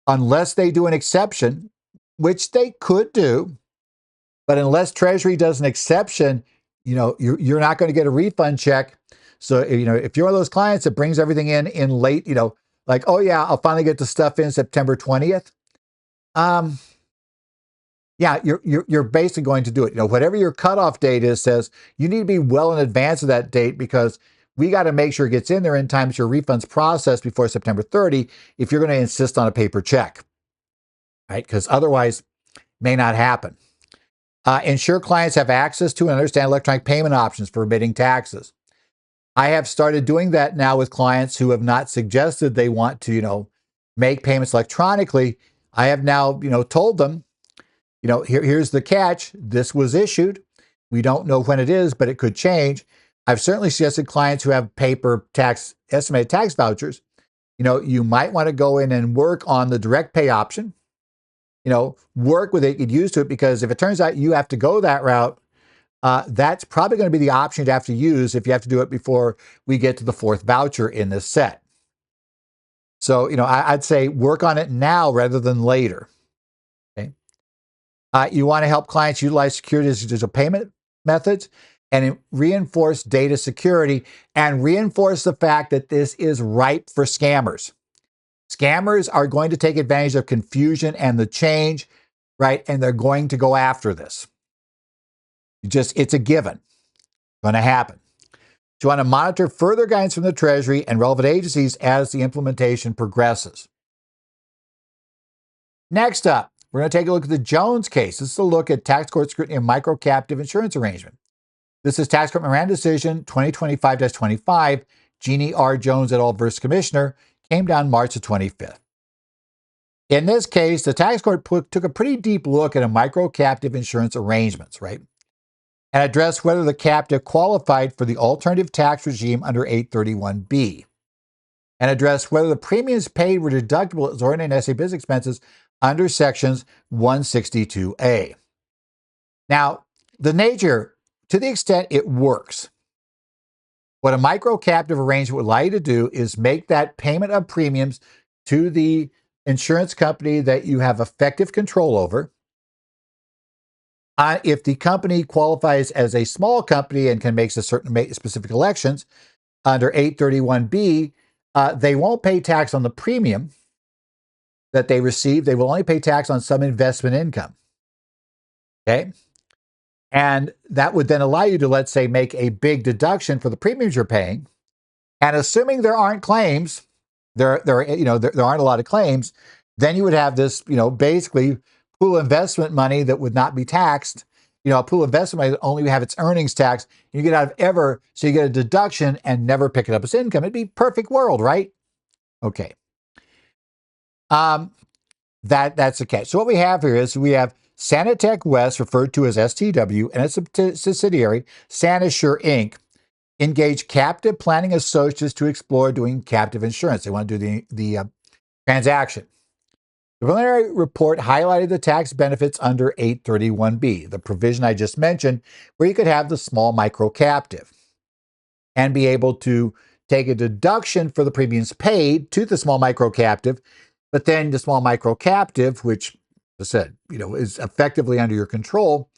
unless they do an exception, which they could do, but unless Treasury does an exception, you're not going to get a refund check. So, if you're one of those clients that brings everything in late, like, oh yeah, I'll finally get the stuff in September 20th. Yeah, you're basically going to do it. Whatever your cutoff date is, says you need to be well in advance of that date because we got to make sure it gets in there in time so your refund's processed before September 30 if you're going to insist on a paper check, right? Because otherwise, may not happen. Ensure clients have access to and understand electronic payment options for remitting taxes. I have started doing that now with clients who have not suggested they want to, make payments electronically. I have now, told them, here's the catch. This was issued. We don't know when it is, but it could change. I've certainly suggested clients who have paper estimated tax vouchers, you might want to go in and work on the direct pay option. Work with it, get used to it, because if it turns out you have to go that route, that's probably going to be the option you'd have to use if you have to do it before we get to the fourth voucher in this set. So, I'd say work on it now rather than later. Okay. You want to help clients utilize secure digital payment methods and reinforce data security and reinforce the fact that this is ripe for scammers. Scammers are going to take advantage of confusion and the change, right? And they're going to go after this. It's a given. Going to happen. You want to monitor further guidance from the Treasury and relevant agencies as the implementation progresses. Next up, we're going to take a look at the Jones case. This is a look at tax court scrutiny of microcaptive insurance arrangement. This is Tax Court Memorandum Decision 2025-25, Jeannie R. Jones et al. Versus Commissioner, came down March the 25th. In this case, the tax court took a pretty deep look at a microcaptive insurance arrangements, right? And addressed whether the captive qualified for the alternative tax regime under 831B. And addressed whether the premiums paid were deductible as ordinary and essay business expenses under sections 162A. Now, the nature, to the extent it works, what a microcaptive arrangement would allow you to do is make that payment of premiums to the insurance company that you have effective control over. If the company qualifies as a small company and can make specific elections under 831B, they won't pay tax on the premium. that they receive, they will only pay tax on some investment income. Okay? And that would then allow you to, let's say, make a big deduction for the premiums you're paying. And assuming there aren't claims, there aren't a lot of claims, then you would have this, basically pool investment money that would not be taxed. A pool investment money that only have its earnings taxed. You get out of so you get a deduction and never pick it up as income. It'd be perfect world, right? Okay. That's the case. So what we have here is we have Sanitech West, referred to as STW, and its subsidiary, Sanasure Inc., engage captive planning associates to explore doing captive insurance. They want to do the transaction. The preliminary report highlighted the tax benefits under 831B, the provision I just mentioned, where you could have the small microcaptive and be able to take a deduction for the premiums paid to the small microcaptive, but then the small microcaptive, which, as I said, is effectively under your control,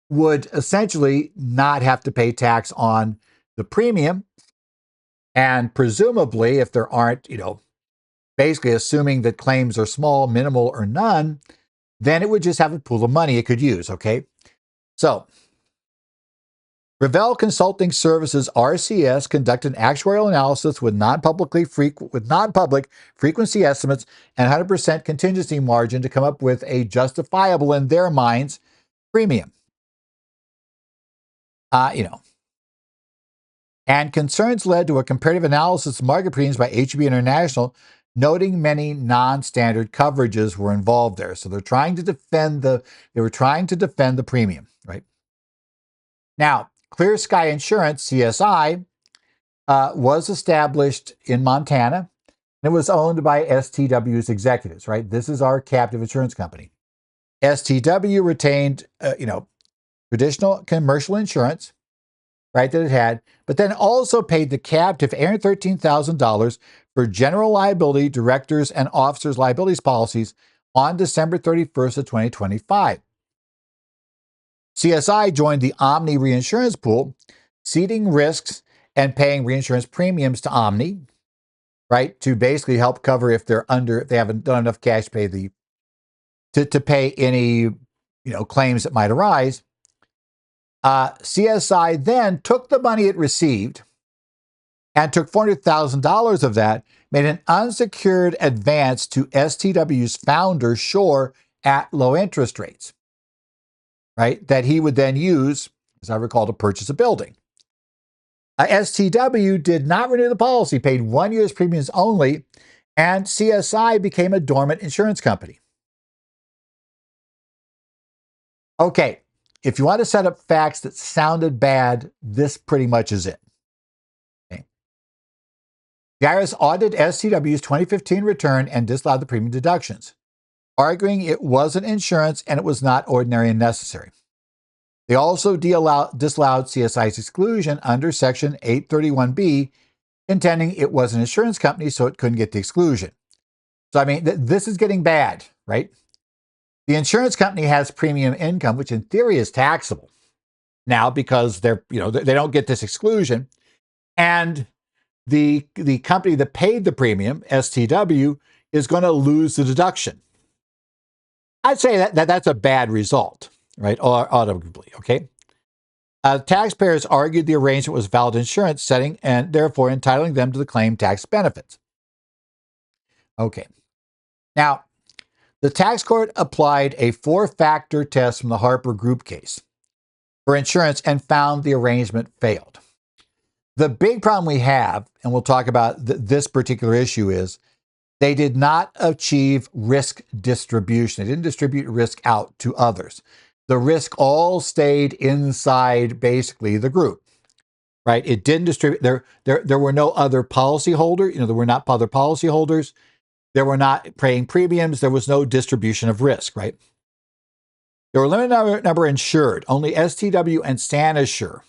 would essentially not have to pay tax on the premium. And presumably, if there aren't, basically assuming that claims are small, minimal, or none, then it would just have a pool of money it could use, okay? So, Revell Consulting Services, RCS, conducted an actuarial analysis with non-public frequency estimates and 100% contingency margin to come up with a justifiable, in their minds, premium. And concerns led to a comparative analysis of market premiums by HB International, noting many non-standard coverages were involved there. So they're trying to defend they were trying to defend the premium, right? Now, Clear Sky Insurance, CSI, was established in Montana, and it was owned by STW's executives, right? This is our captive insurance company. STW retained, traditional commercial insurance, right, that it had, but then also paid the captive $813,000 for general liability, directors, and officers' liabilities policies on December 31st of 2025. CSI joined the Omni reinsurance pool, ceding risks and paying reinsurance premiums to Omni, right, to basically help cover if they haven't done enough cash to pay any, claims that might arise. CSI then took the money it received and took $400,000 of that, made an unsecured advance to STW's founder, Shore, at low interest rates, right, that he would then use, as I recall, to purchase a building. STW did not renew the policy, paid 1 year's premiums only, and CSI became a dormant insurance company. Okay, if you want to set up facts that sounded bad, this pretty much is it. Okay. The IRS audited STW's 2015 return and disallowed the premium deductions, arguing it wasn't insurance and it was not ordinary and necessary. They also disallowed CSI's exclusion under Section 831B, contending it was an insurance company, so it couldn't get the exclusion. So, this is getting bad, right? The insurance company has premium income, which in theory is taxable now because they don't get this exclusion. And the company that paid the premium, STW, is going to lose the deduction. I'd say that's a bad result, right? Audibly, okay? Taxpayers argued the arrangement was valid insurance setting and therefore entitling them to the claimed tax benefits. Okay. Now, the tax court applied a 4-factor test from the Harper Group case for insurance and found the arrangement failed. The big problem we have, and we'll talk about this particular issue, is they did not achieve risk distribution. They didn't distribute risk out to others. The risk all stayed inside basically the group, right? It didn't distribute. There were no other policyholder. There were not other policyholders. There were not paying premiums. There was no distribution of risk, right? There were a limited number insured, only STW and Sanasure.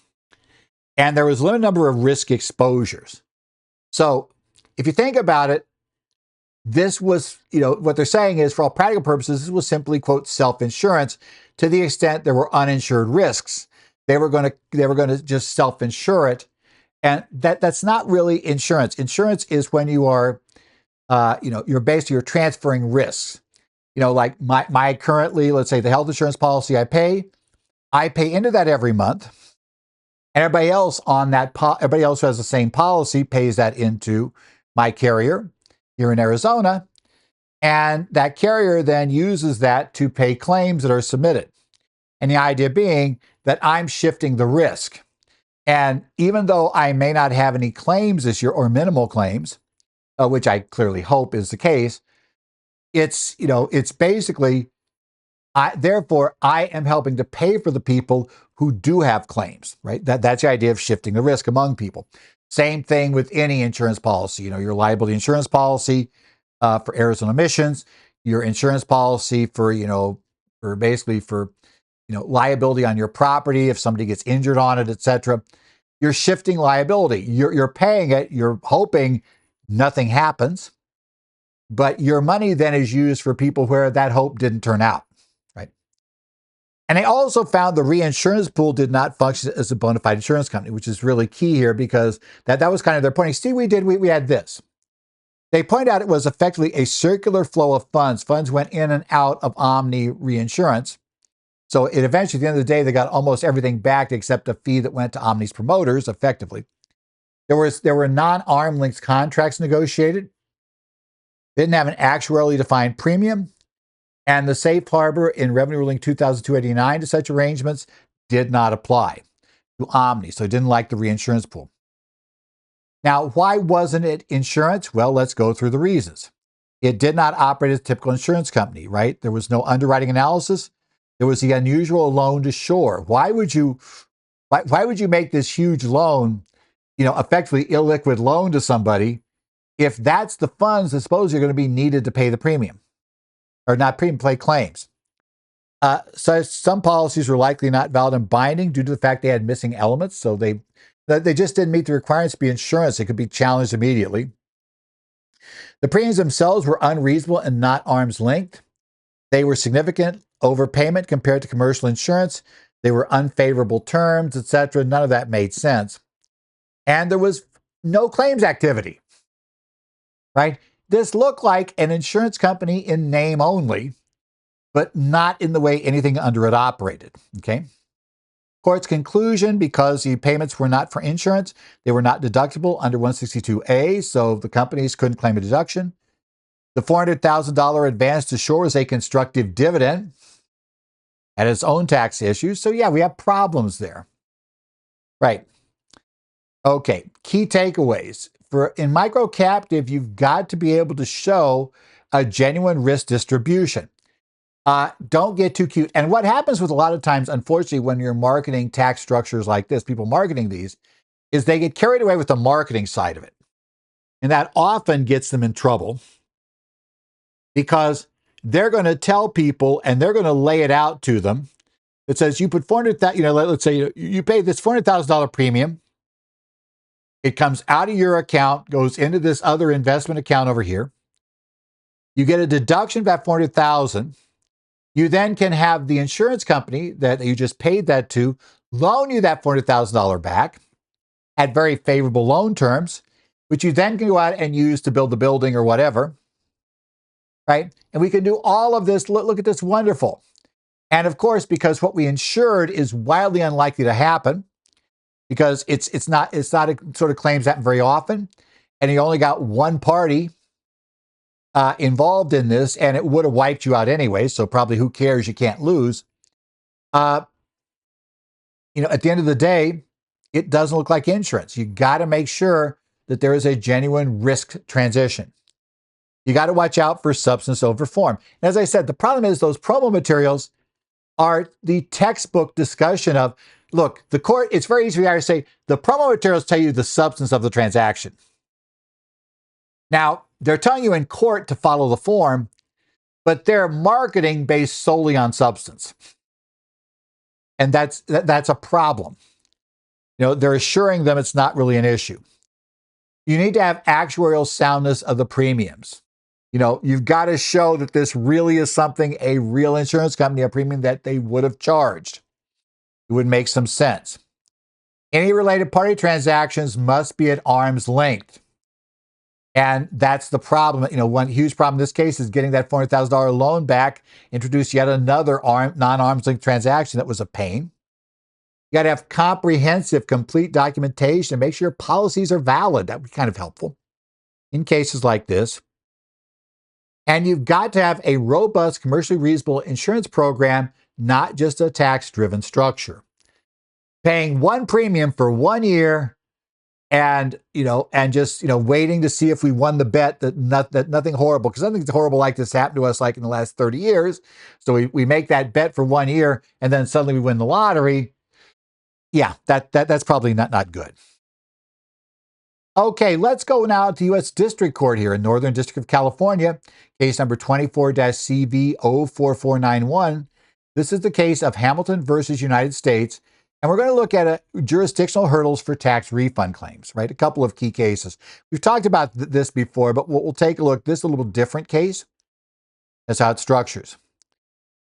And there was a limited number of risk exposures. So if you think about it, this was, what they're saying is, for all practical purposes, this was simply, quote, self-insurance to the extent there were uninsured risks. They were going to just self-insure it. And that's not really insurance. Insurance is when you are you're transferring risks. Like my currently, let's say the health insurance policy I pay into that every month. And everybody else everybody else who has the same policy pays that into my carrier here in Arizona. And that carrier then uses that to pay claims that are submitted. And the idea being that I'm shifting the risk. And even though I may not have any claims this year or minimal claims, which I clearly hope is the case, it's basically, therefore I am helping to pay for the people who do have claims, right? That's the idea of shifting the risk among people. Same thing with any insurance policy, your liability insurance policy for errors and omissions, your insurance policy for liability on your property if somebody gets injured on it, etc. You're shifting liability. You're paying it. You're hoping nothing happens, but your money then is used for people where that hope didn't turn out, right? And they also found the reinsurance pool did not function as a bona fide insurance company, which is really key here because that was kind of their point. See, we had this. They point out it was effectively a circular flow of funds. Funds went in and out of Omni Reinsurance. So it eventually, at the end of the day, they got almost everything back except a fee that went to Omni's promoters, effectively. There were non-arm length contracts negotiated. Didn't have an actuarially defined premium. And the safe harbor in Revenue Ruling 2289 to such arrangements did not apply to Omni. So it didn't like the reinsurance pool. Now, why wasn't it insurance? Well, let's go through the reasons. It did not operate as a typical insurance company, right? There was no underwriting analysis. There was the unusual loan to shore. Why would you make this huge loan, effectively illiquid loan to somebody if that's the funds that suppose you're going to be needed to pay the premium or not premium, pay claims? So some policies were likely not valid and binding due to the fact they had missing elements. So they just didn't meet the requirements to be insurance. It could be challenged immediately. The premiums themselves were unreasonable and not arm's length. They were significant overpayment compared to commercial insurance. They were unfavorable terms, etc. None of that made sense. And there was no claims activity, right? This looked like an insurance company in name only, but not in the way anything under it operated, okay? Court's conclusion, because the payments were not for insurance, they were not deductible under 162A, so the companies couldn't claim a deduction. The $400,000 advance to shore is a constructive dividend, had its own tax issues. So yeah, we have problems there. Right. Okay, key takeaways. In Microcaptive, you've got to be able to show a genuine risk distribution. Don't get too cute. And what happens with a lot of times, unfortunately, when you're marketing tax structures like this, people marketing these, is they get carried away with the marketing side of it. And that often gets them in trouble because they're going to tell people and they're going to lay it out to them. It says you put let's say you pay this $400,000 premium. It comes out of your account, goes into this other investment account over here. You get a deduction of that $400,000. You then can have the insurance company that you just paid that to loan you that $400,000 back at very favorable loan terms, which you then can go out and use to build the building or whatever, right? And we can do all of this. Look at this, wonderful. And of course, because what we insured is wildly unlikely to happen, because it's not a sort of claims happen very often, and you only got one party involved in this, and it would have wiped you out anyway. So probably who cares? You can't lose. At the end of the day, it doesn't look like insurance. You got to make sure that there is a genuine risk transition. You got to watch out for substance over form. And as I said, the problem is those promo materials are the textbook discussion of, look, the court, it's very easy to say, the promo materials tell you the substance of the transaction. Now, they're telling you in court to follow the form, but they're marketing based solely on substance. And that's a problem. They're assuring them it's not really an issue. You need to have actuarial soundness of the premiums. You've got to show that this really is something a real insurance company, a premium that they would have charged. It would make some sense. Any related party transactions must be at arm's length. And that's the problem. One huge problem in this case is getting that $400,000 loan back, introduced yet another non-arm's length transaction that was a pain. You got to have comprehensive, complete documentation and make sure your policies are valid. That would be kind of helpful in cases like this. And you've got to have a robust, commercially reasonable insurance program, not just a tax-driven structure. Paying one premium for 1 year and just waiting to see if we won the bet that nothing horrible, because nothing horrible like this happened to us like in the last 30 years. So we make that bet for 1 year and then suddenly we win the lottery. Yeah, that's probably not good. Okay, let's go now to U.S. District Court here in Northern District of California, case number 24-CV04491. This is the case of Hamilton versus United States, and we're going to look at jurisdictional hurdles for tax refund claims, right? A couple of key cases. We've talked about this before, but we'll take a look. This is a little different case. That's how it structures.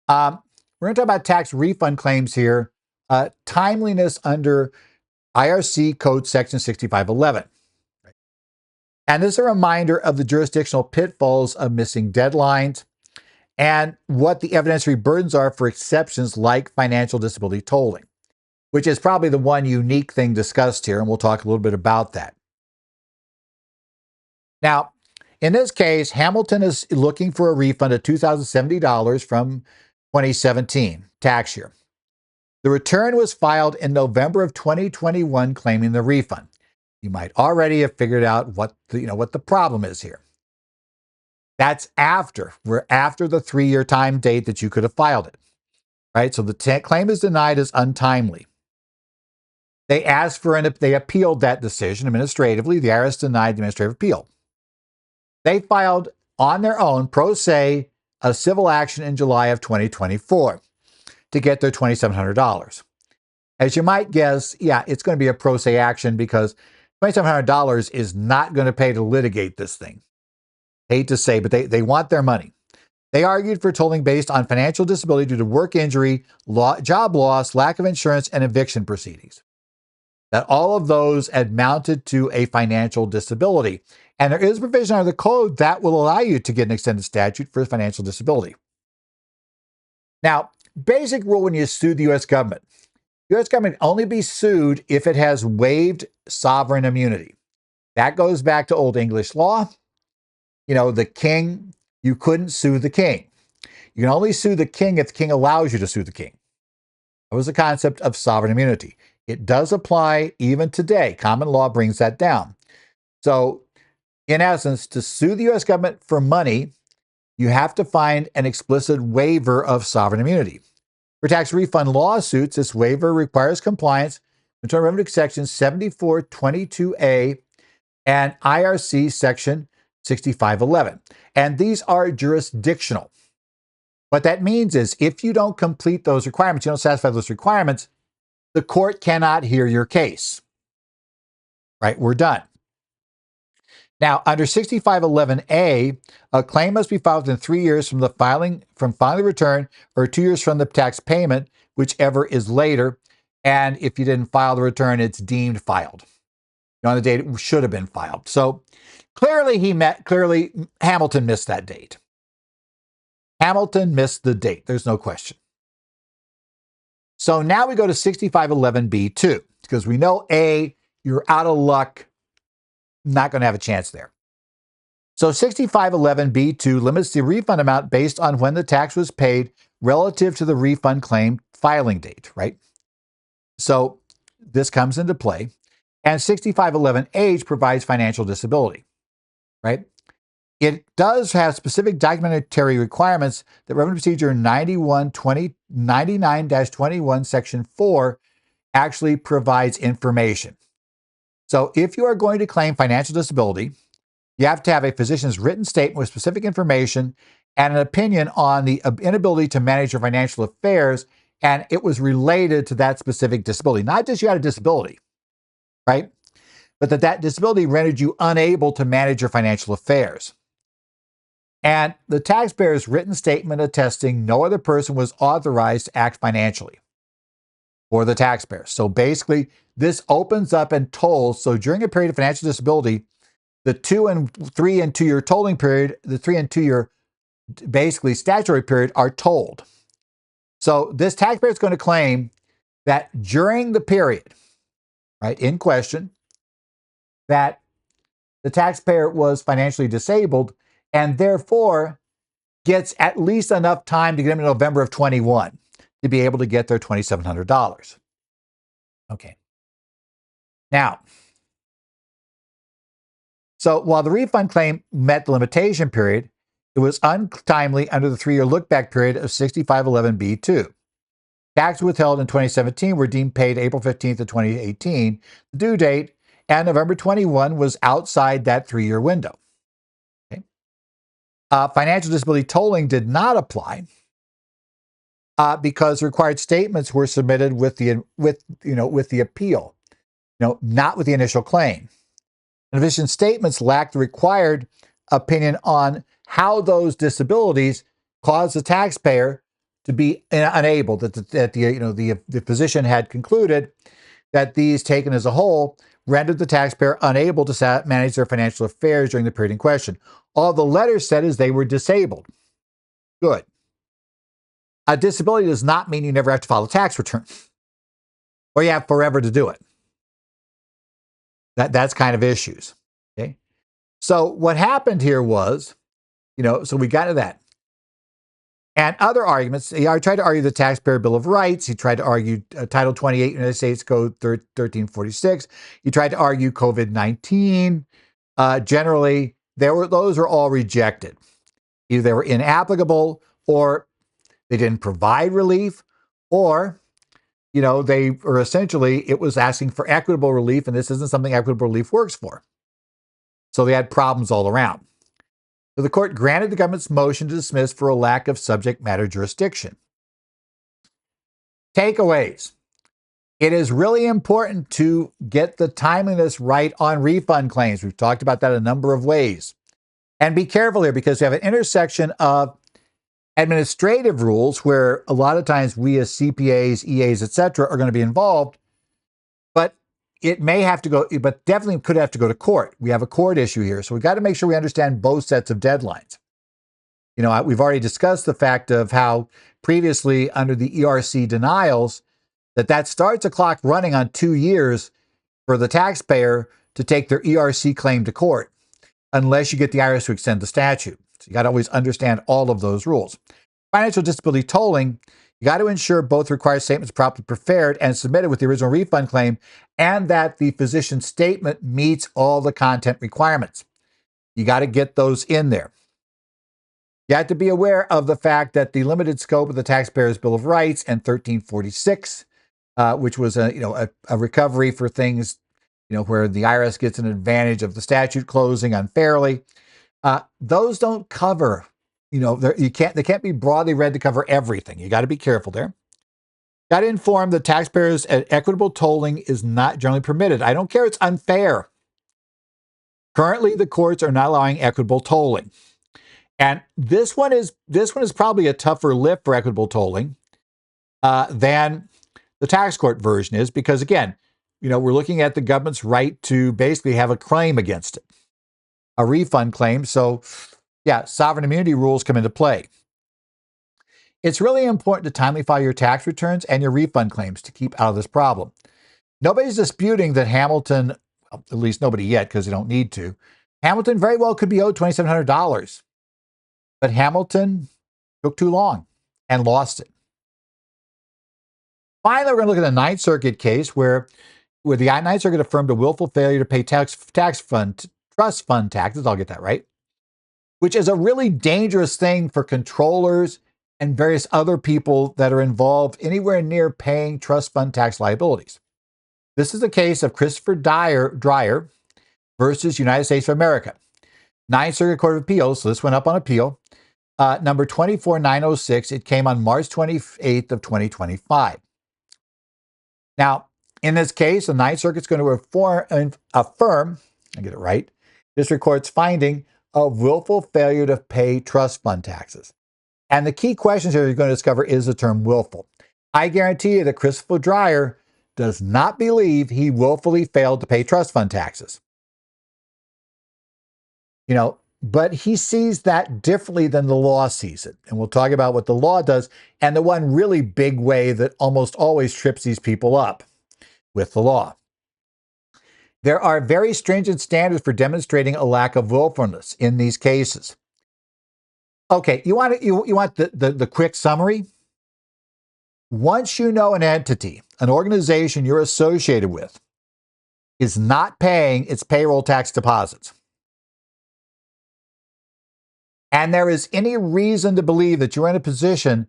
We're going to talk about tax refund claims here. Timeliness under IRC Code Section 6511. And this is a reminder of the jurisdictional pitfalls of missing deadlines and what the evidentiary burdens are for exceptions like financial disability tolling, which is probably the one unique thing discussed here, and we'll talk a little bit about that. Now, in this case, Hamilton is looking for a refund of $2,070 from 2017 tax year. The return was filed in November of 2021 claiming the refund. You might already have figured out what the problem is here. That's we're after the 3-year time date that you could have filed it, right? So the claim is denied as untimely. They appealed that decision administratively. The IRS denied the administrative appeal. They filed on their own, pro se, a civil action in July of 2024 to get their $2,700. As you might guess, yeah, it's going to be a pro se action because $2,700 is not going to pay to litigate this thing. Hate to say, but they want their money. They argued for tolling based on financial disability due to work injury, job loss, lack of insurance, and eviction proceedings. That all of those amounted to a financial disability. And there is a provision under the code that will allow you to get an extended statute for financial disability. Now, basic rule when you sue the U.S. government. The U.S. government can only be sued if it has waived sovereign immunity. That goes back to Old English law. The king, you couldn't sue the king. You can only sue the king if the king allows you to sue the king. That was the concept of sovereign immunity. It does apply even today. Common law brings that down. So, in essence, to sue the U.S. government for money, you have to find an explicit waiver of sovereign immunity. For tax refund lawsuits, this waiver requires compliance with Internal Revenue Section 7422A and IRC Section 6511. And these are jurisdictional. What that means is if you don't complete those requirements, you don't satisfy those requirements, the court cannot hear your case. Right? We're done. Now, under 6511A, a claim must be filed within 3 years from filing the return or 2 years from the tax payment, whichever is later. And if you didn't file the return, it's deemed filed on the date it should have been filed. So clearly Hamilton missed that date. Hamilton missed the date. There's no question. So now we go to 6511B2 because we know A, you're out of luck. Not going to have a chance there. So 6511B2 limits the refund amount based on when the tax was paid relative to the refund claim filing date, right? So this comes into play. And 6511H provides financial disability, right? It does have specific documentary requirements that Revenue Procedure 99-21, Section 4 actually provides information. So if you are going to claim financial disability, you have to have a physician's written statement with specific information and an opinion on the inability to manage your financial affairs, and it was related to that specific disability. Not just you had a disability, right? But that disability rendered you unable to manage your financial affairs. And the taxpayer's written statement attesting no other person was authorized to act financially for the taxpayer. So basically, this opens up and tolls. So during a period of financial disability, the 2 and 3 and 2 year tolling period, the 3 and 2 year basically statutory period are tolled. So this taxpayer is going to claim that during the period, right, in question, that the taxpayer was financially disabled and therefore gets at least enough time to get them to November of 21 to be able to get their $2,700. Okay. Now, so while the refund claim met the limitation period, it was untimely under the 3-year look-back period of 6511B2. Taxes withheld in 2017 were deemed paid April 15th of 2018, the due date, and November 21 was outside that 3-year window. Okay. Financial disability tolling did not apply because required statements were submitted with the appeal, not with the initial claim. In addition, statements lacked the required opinion on how those disabilities caused the taxpayer to be unable, that the physician had concluded that these taken as a whole rendered the taxpayer unable to manage their financial affairs during the period in question. All the letters said is they were disabled. Good. A disability does not mean you never have to file a tax return or you have forever to do it. That's kind of issues. Okay. So what happened here was, so we got to that. And other arguments, he tried to argue the Taxpayer Bill of Rights. He tried to argue Title 28 United States Code 1346. He tried to argue COVID-19. Generally, those were all rejected. Either they were inapplicable or they didn't provide relief, or, they were essentially, it was asking for equitable relief, and this isn't something equitable relief works for. So they had problems all around. So the court granted the government's motion to dismiss for a lack of subject matter jurisdiction. Takeaways. It is really important to get the timeliness right on refund claims. We've talked about that a number of ways. And be careful here because you have an intersection of administrative rules where a lot of times we as CPAs, EAs, etc., are going to be involved, but it may have to go, but definitely could have to go to court. We have a court issue here. So we've got to make sure we understand both sets of deadlines. We've already discussed the fact of how previously under the ERC denials, that starts a clock running on 2 years for the taxpayer to take their ERC claim to court, unless you get the IRS to extend the statute. So you got to always understand all of those rules. Financial disability tolling, you got to ensure both required statements properly prepared and submitted with the original refund claim, and that the physician's statement meets all the content requirements. You got to get those in there. You have to be aware of the fact that the limited scope of the Taxpayer's Bill of Rights and 1346, which was a recovery for things, where the IRS gets an advantage of the statute closing unfairly. Those don't cover, they can't be broadly read to cover everything. You got to be careful there. Got to inform the taxpayers that equitable tolling is not generally permitted. I don't care, it's unfair. Currently, the courts are not allowing equitable tolling. And this one is probably a tougher lift for equitable tolling than the tax court version is, because again, we're looking at the government's right to basically have a claim against it, a refund claim. So yeah, sovereign immunity rules come into play. It's really important to timely file your tax returns and your refund claims to keep out of this problem. Nobody's disputing that Hamilton, at least nobody yet because they don't need to, Hamilton very well could be owed $2,700. But Hamilton took too long and lost it. Finally, we're going to look at the Ninth Circuit case where the Ninth Circuit affirmed a willful failure to pay trust fund taxes. I'll get that right. Which is a really dangerous thing for controllers and various other people that are involved anywhere near paying trust fund tax liabilities. This is the case of Christopher Dreyer versus United States of America. Ninth Circuit Court of Appeals, so this went up on appeal. Number 24906, it came on March 28th of 2025. Now, in this case, the Ninth Circuit's going to affirm, I get it right, district court's finding of willful failure to pay trust fund taxes. And the key questions here you're going to discover is the term willful. I guarantee you that Christopher Dreyer does not believe he willfully failed to pay trust fund taxes. But he sees that differently than the law sees it. And we'll talk about what the law does and the one really big way that almost always trips these people up with the law. There are very stringent standards for demonstrating a lack of willfulness in these cases. Okay, you want the quick summary? Once you know an entity, an organization you're associated with, is not paying its payroll tax deposits, and there is any reason to believe that you're in a position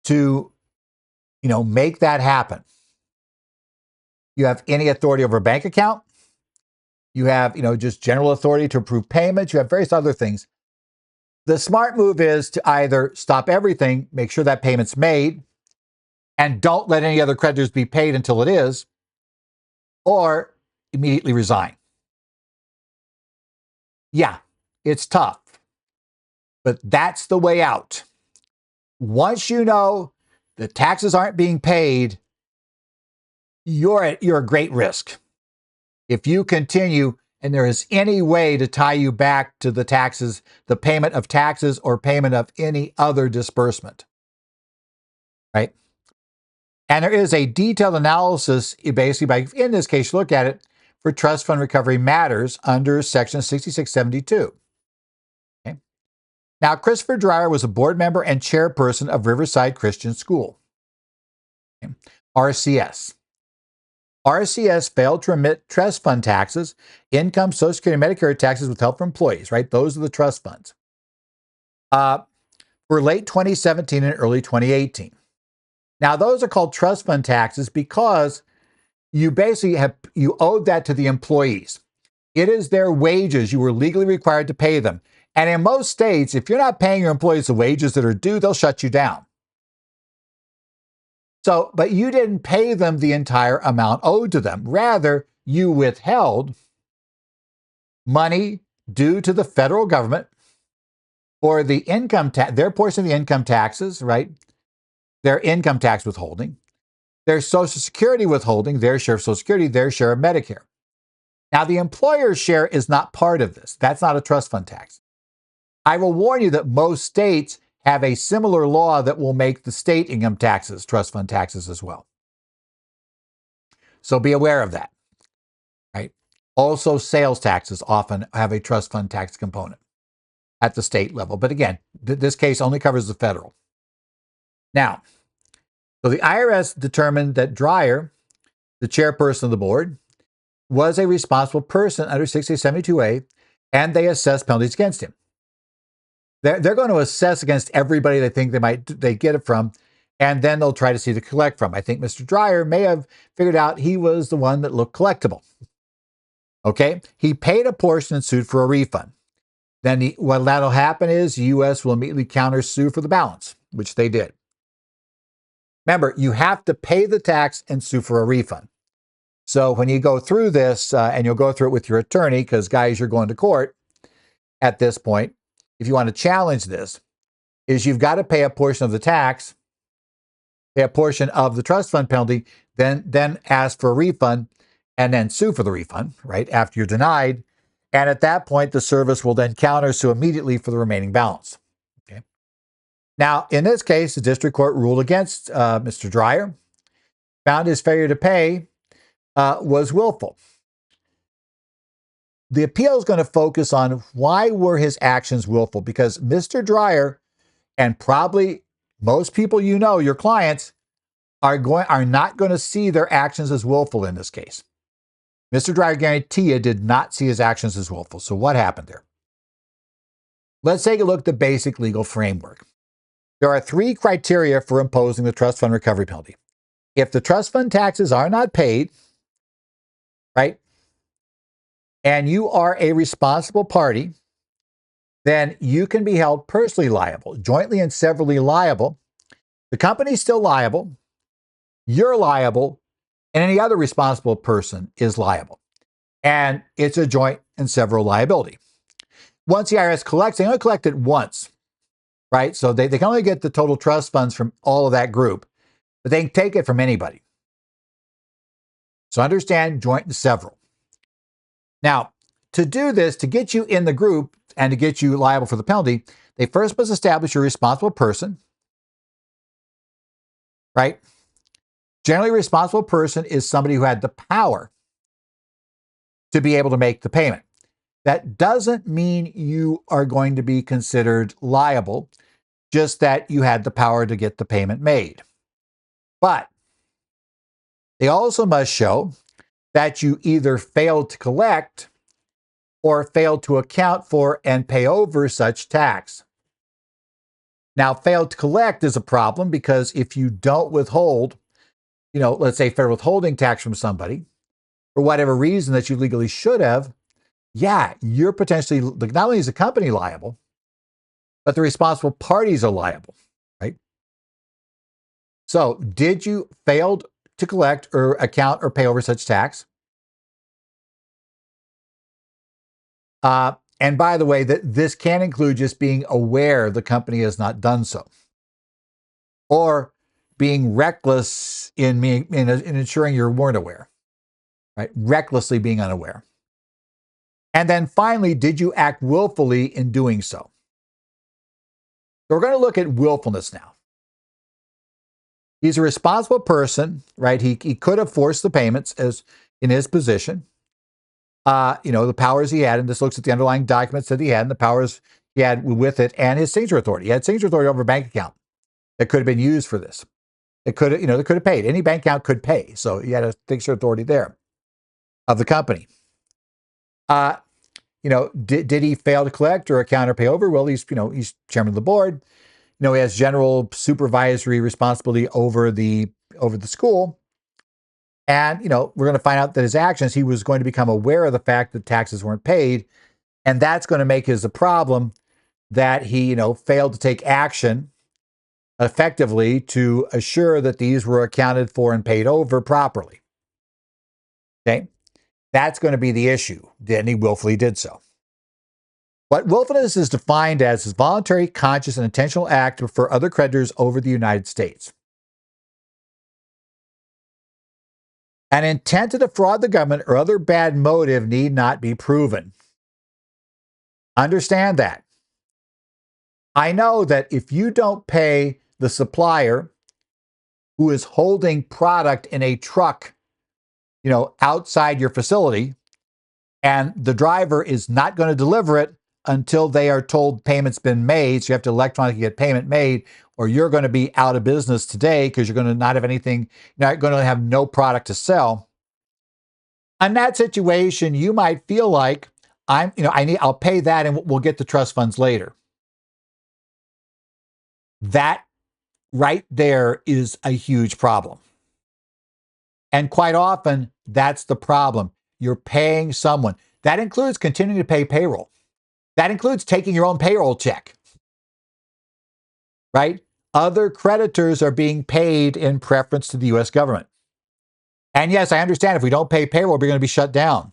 to, make that happen. You have any authority over a bank account. You have, just general authority to approve payments. You have various other things. The smart move is to either stop everything, make sure that payment's made, and don't let any other creditors be paid until it is, or immediately resign. Yeah, it's tough, but that's the way out. Once you know the taxes aren't being paid, you're a great risk. If you continue and there is any way to tie you back to the taxes, the payment of taxes or payment of any other disbursement, right? And there is a detailed analysis, basically, in this case, look at it, for trust fund recovery matters under Section 6672. Okay? Now, Christopher Dreyer was a board member and chairperson of Riverside Christian School, okay? RCS. RCS failed to remit trust fund taxes, income, Social Security, Medicare taxes withheld from employees, right? Those are the trust funds. For late 2017 and early 2018. Now, those are called trust fund taxes because you basically you owed that to the employees. It is their wages. You were legally required to pay them. And in most states, if you're not paying your employees the wages that are due, they'll shut you down. So, but you didn't pay them the entire amount owed to them. Rather, you withheld money due to the federal government for the income tax, their portion of the income taxes, right? Their income tax withholding, their Social Security withholding, their share of Social Security, their share of Medicare. Now, the employer's share is not part of this. That's not a trust fund tax. I will warn you that most states have a similar law that will make the state income taxes trust fund taxes as well. So be aware of that, right? Also, sales taxes often have a trust fund tax component at the state level. But again, this case only covers the federal. Now, so the IRS determined that Dreyer, the chairperson of the board, was a responsible person under 6072A, and they assessed penalties against him. They're going to assess against everybody they think they get it from, and then they'll try to see to collect from. I think Mr. Dreyer may have figured out he was the one that looked collectible. Okay, he paid a portion and sued for a refund. Then what that'll happen is the U.S. will immediately countersue for the balance, which they did. Remember, you have to pay the tax and sue for a refund. So when you go through this, and you'll go through it with your attorney, because guys, you're going to court at this point, if you want to challenge this, is you've got to pay a portion of the tax, pay a portion of the trust fund penalty, then ask for a refund, and then sue for the refund, right, after you're denied. And at that point, the service will then countersue immediately for the remaining balance. Okay. Now, in this case, the district court ruled against Mr. Dreyer, found his failure to pay was willful. The appeal is going to focus on why were his actions willful, because Mr. Dreyer, and probably most people your clients, are not going to see their actions as willful in this case. Mr. Dreyer, guarantee you, did not see his actions as willful. So what happened there? Let's take a look at the basic legal framework. There are 3 criteria for imposing the trust fund recovery penalty. If the trust fund taxes are not paid, right, and you are a responsible party, then you can be held personally liable, jointly and severally liable. The company's still liable, you're liable, and any other responsible person is liable. And it's a joint and several liability. Once the IRS collects, they only collect it once, right? So they can only get the total trust funds from all of that group, but they can take it from anybody. So understand joint and several. Now, to do this, to get you in the group and to get you liable for the penalty, they first must establish a responsible person, right? Generally, a responsible person is somebody who had the power to be able to make the payment. That doesn't mean you are going to be considered liable, just that you had the power to get the payment made. But they also must show that you either failed to collect or failed to account for and pay over such tax. Now, failed to collect is a problem because if you don't withhold, let's say federal withholding tax from somebody for whatever reason that you legally should have, yeah, you're potentially, not only is the company liable, but the responsible parties are liable, right? So, did you fail to collect or account or pay over such tax? And by the way, this can include just being aware the company has not done so, or being reckless in ensuring you weren't aware, right? Recklessly being unaware. And then finally, did you act willfully in doing so? So we're going to look at willfulness now. He's a responsible person, right? He could have forced the payments as in his position. The powers he had, and this looks at the underlying documents that he had and the powers he had with it and his signature authority. He had signature authority over a bank account that could have been used for this. It could have, they could have paid. Any bank account could pay. So he had a signature authority there of the company. Did he fail to collect or account or pay over? Well, he's chairman of the board. He has general supervisory responsibility over the school. And, we're going to find out that his actions, he was going to become aware of the fact that taxes weren't paid. And that's going to make his a problem that he, failed to take action effectively to assure that these were accounted for and paid over properly. Okay? That's going to be the issue. Then he willfully did so. What willfulness is defined as is voluntary, conscious, and intentional act to refer other creditors over the United States. An intent to defraud the government or other bad motive need not be proven. Understand that. I know that if you don't pay the supplier who is holding product in a truck, outside your facility, and the driver is not going to deliver it until they are told payment's been made, so you have to electronically get payment made, or you're going to be out of business today because you're going to not have anything, not going to have no product to sell. In that situation, you might feel like I'll pay that and we'll get the trust funds later. That right there is a huge problem. And quite often, that's the problem. You're paying someone. That includes continuing to pay payroll. That includes taking your own payroll check, right? Other creditors are being paid in preference to the U.S. government. And yes, I understand if we don't pay payroll, we're going to be shut down.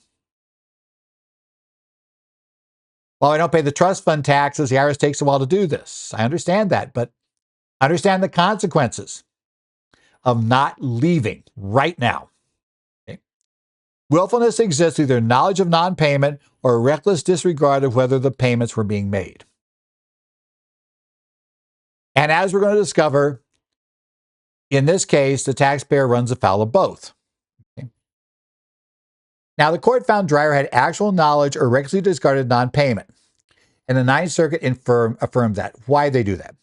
Well, I don't pay the trust fund taxes. The IRS takes a while to do this. I understand that, but understand the consequences of not leaving right now. Okay? Willfulness exists through either knowledge of non-payment or reckless disregard of whether the payments were being made. And as we're going to discover, in this case, the taxpayer runs afoul of both. Okay? Now, the court found Dreyer had actual knowledge or recklessly discarded non-payment. And the Ninth Circuit affirmed that. Why did they do that?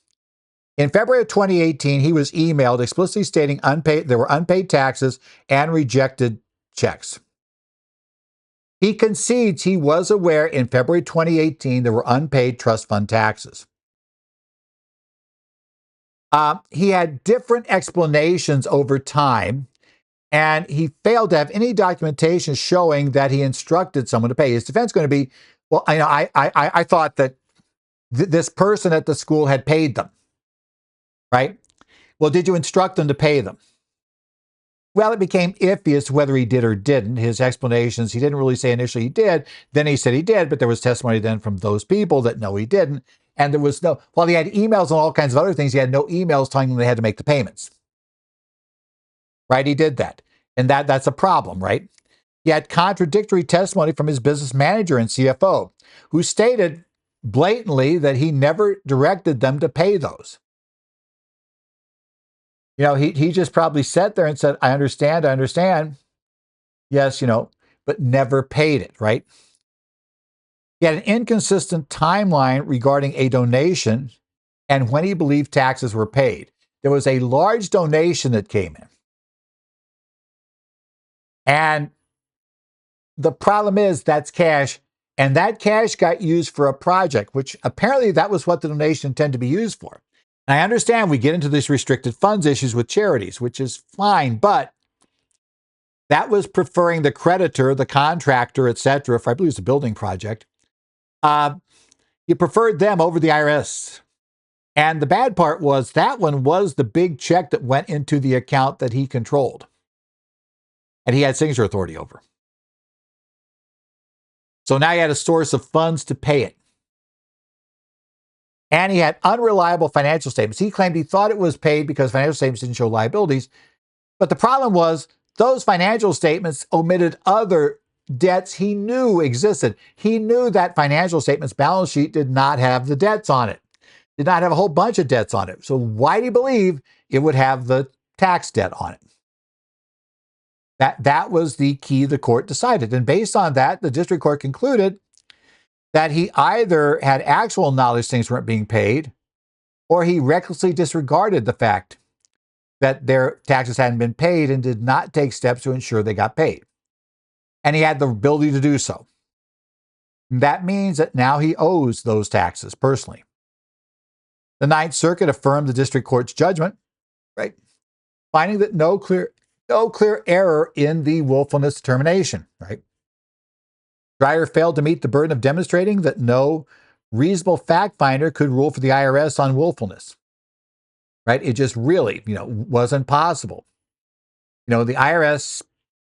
In February of 2018, he was emailed explicitly stating there were unpaid taxes and rejected checks. He concedes he was aware in February 2018 there were unpaid trust fund taxes. He had different explanations over time, and he failed to have any documentation showing that he instructed someone to pay. His defense is going to be, well, I thought that this person at the school had paid them, right? Well, did you instruct them to pay them? Well, it became iffy as to whether he did or didn't. His explanations, he didn't really say initially he did. Then he said he did, but there was testimony then from those people that no, he didn't. And there was no, while he had emails and all kinds of other things, he had no emails telling them they had to make the payments. Right? He did that. And that's a problem, right? He had contradictory testimony from his business manager and CFO, who stated blatantly that he never directed them to pay those. He just probably sat there and said, I understand. Yes, but never paid it, right? He had an inconsistent timeline regarding a donation and when he believed taxes were paid. There was a large donation that came in. And the problem is that's cash, and that cash got used for a project, which apparently that was what the donation intended to be used for. And I understand we get into these restricted funds issues with charities, which is fine, but that was preferring the creditor, the contractor, etc. If I believe it's a building project, you preferred them over the IRS. And the bad part was that one was the big check that went into the account that he controlled and he had signature authority over. So now he had a source of funds to pay it. And he had unreliable financial statements. He claimed he thought it was paid because financial statements didn't show liabilities. But the problem was those financial statements omitted other debts he knew existed. He knew that financial statements balance sheet did not have the debts on it, did not have a whole bunch of debts on it. So why do you believe it would have the tax debt on it? That was the key the court decided. And based on that, the district court concluded that he either had actual knowledge things weren't being paid, or he recklessly disregarded the fact that their taxes hadn't been paid and did not take steps to ensure they got paid. And he had the ability to do so. That means that now he owes those taxes personally. The Ninth Circuit affirmed the district court's judgment, right, finding that no clear error in the willfulness determination, right? Dreyer failed to meet the burden of demonstrating that no reasonable fact finder could rule for the IRS on willfulness, right? It just really, wasn't possible. The IRS,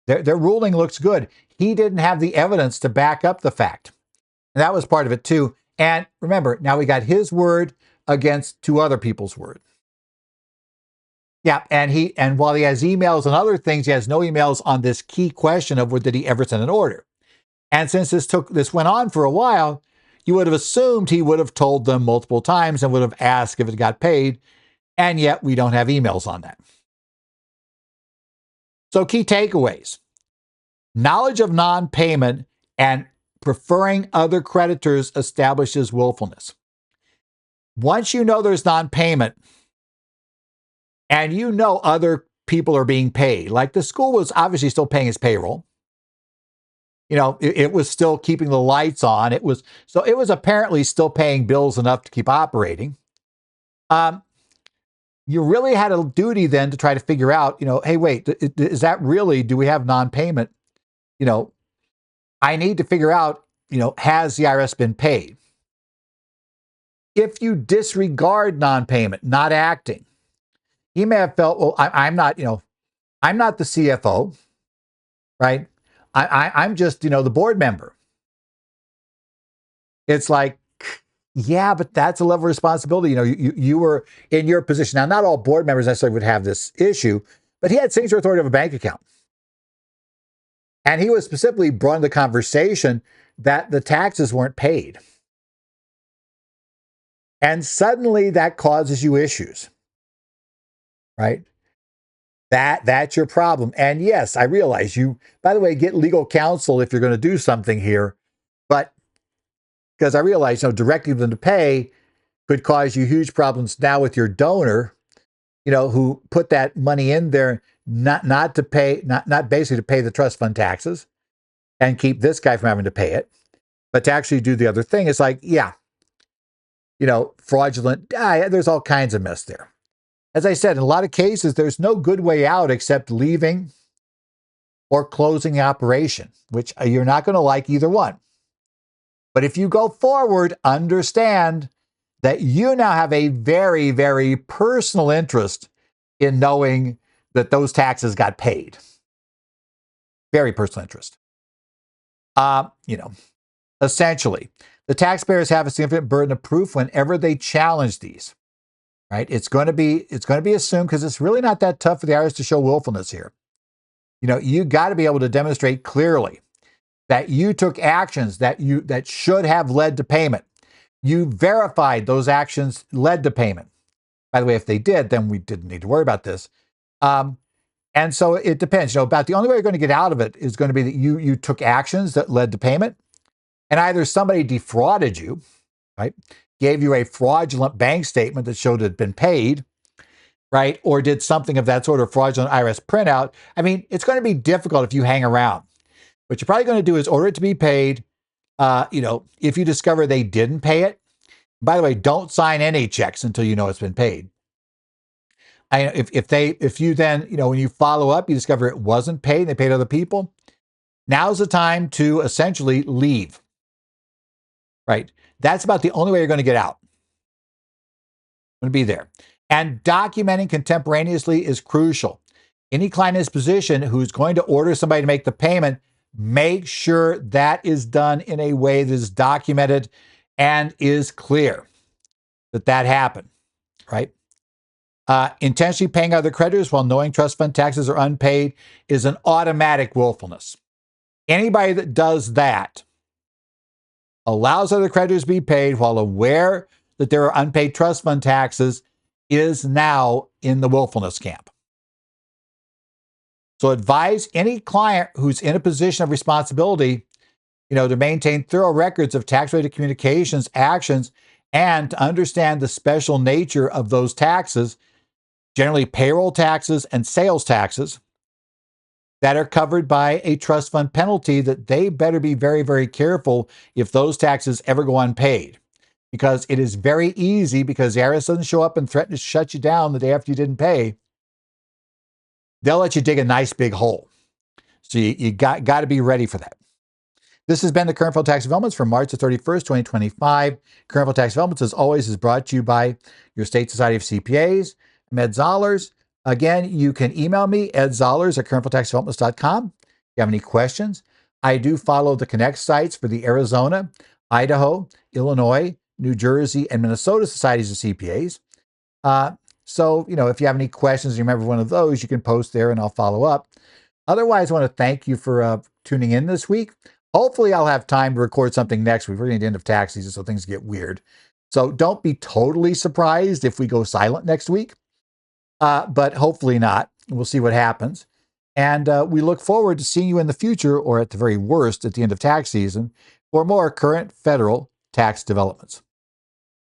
their ruling looks good. He didn't have the evidence to back up the fact. And that was part of it too. And remember, now we got his word against two other people's word. Yeah, and while he has emails and other things, he has no emails on this key question of did he ever send an order. And since this went on for a while, you would have assumed he would have told them multiple times and would have asked if it got paid, and yet we don't have emails on that. So key takeaways: knowledge of non-payment and preferring other creditors establishes willfulness. Once you know there's non-payment, and other people are being paid, like the school was obviously still paying his payroll. It was still keeping the lights on. It was apparently still paying bills enough to keep operating. You really had a duty then to try to figure out, hey, wait, is that really, do we have non-payment? I need to figure out, has the IRS been paid? If you disregard non-payment, not acting, he may have felt, well, I'm not the CFO, right? I'm just, the board member. It's like, yeah, but that's a level of responsibility. You were in your position. Now, not all board members necessarily would have this issue, but he had signature authority of a bank account. And he was specifically brought into the conversation that the taxes weren't paid. And suddenly that causes you issues, right? That's your problem. And yes, I realize you, by the way, get legal counsel if you're going to do something here. But because I realize, directing them to pay could cause you huge problems now with your donor, who put that money in there, not to pay, not basically to pay the trust fund taxes and keep this guy from having to pay it, but to actually do the other thing. It's like, yeah, fraudulent. There's all kinds of mess there. As I said, in a lot of cases, there's no good way out except leaving or closing the operation, which you're not going to like either one. But if you go forward, understand that you now have a very, very personal interest in knowing that those taxes got paid. Very personal interest. Essentially, the taxpayers have a significant burden of proof whenever they challenge these. Right? It's going to be assumed, because it's really not that tough for the IRS to show willfulness here. You got to be able to demonstrate clearly that you took actions that should have led to payment. You verified those actions led to payment. By the way, if they did, then we didn't need to worry about this. And so it depends. About the only way you're going to get out of it is going to be that you took actions that led to payment, and either somebody defrauded you, right? Gave you a fraudulent bank statement that showed it had been paid, right? Or did something of that sort of fraudulent IRS printout. I mean, it's going to be difficult if you hang around. What you're probably going to do is order it to be paid. If you discover they didn't pay it, by the way, don't sign any checks until you know it's been paid. If you then, when you follow up, you discover it wasn't paid, they paid other people, now's the time to essentially leave, right? That's about the only way you're going to get out. Going to be there. And documenting contemporaneously is crucial. Any client in this position who's going to order somebody to make the payment, make sure that is done in a way that is documented and is clear that happened, right? Intentionally paying other creditors while knowing trust fund taxes are unpaid is an automatic willfulness. Anybody that does that allows other creditors to be paid while aware that there are unpaid trust fund taxes is now in the willfulness camp. So advise any client who's in a position of responsibility, to maintain thorough records of tax-related communications, actions, and to understand the special nature of those taxes, generally payroll taxes and sales taxes, that are covered by a trust fund penalty, that they better be very, very careful if those taxes ever go unpaid. Because it is very easy, because the IRS doesn't show up and threaten to shut you down the day after you didn't pay. They'll let you dig a nice big hole. So you got to be ready for that. This has been the Current Federal Tax Developments for March the 31st, 2025. Current Federal Tax Developments, as always, is brought to you by your State Society of CPAs, Med Zollers. Again, you can email me, edzollers@currentfederaltaxdevelopments.com. If you have any questions, I do follow the Connect sites for the Arizona, Idaho, Illinois, New Jersey, and Minnesota Societies of CPAs. So, if you have any questions, you remember one of those, you can post there and I'll follow up. Otherwise, I want to thank you for tuning in this week. Hopefully, I'll have time to record something next week. We're getting to the end of tax season, so things get weird. So don't be totally surprised if we go silent next week, but hopefully not. We'll see what happens. And we look forward to seeing you in the future, or at the very worst, at the end of tax season, for more current federal tax developments.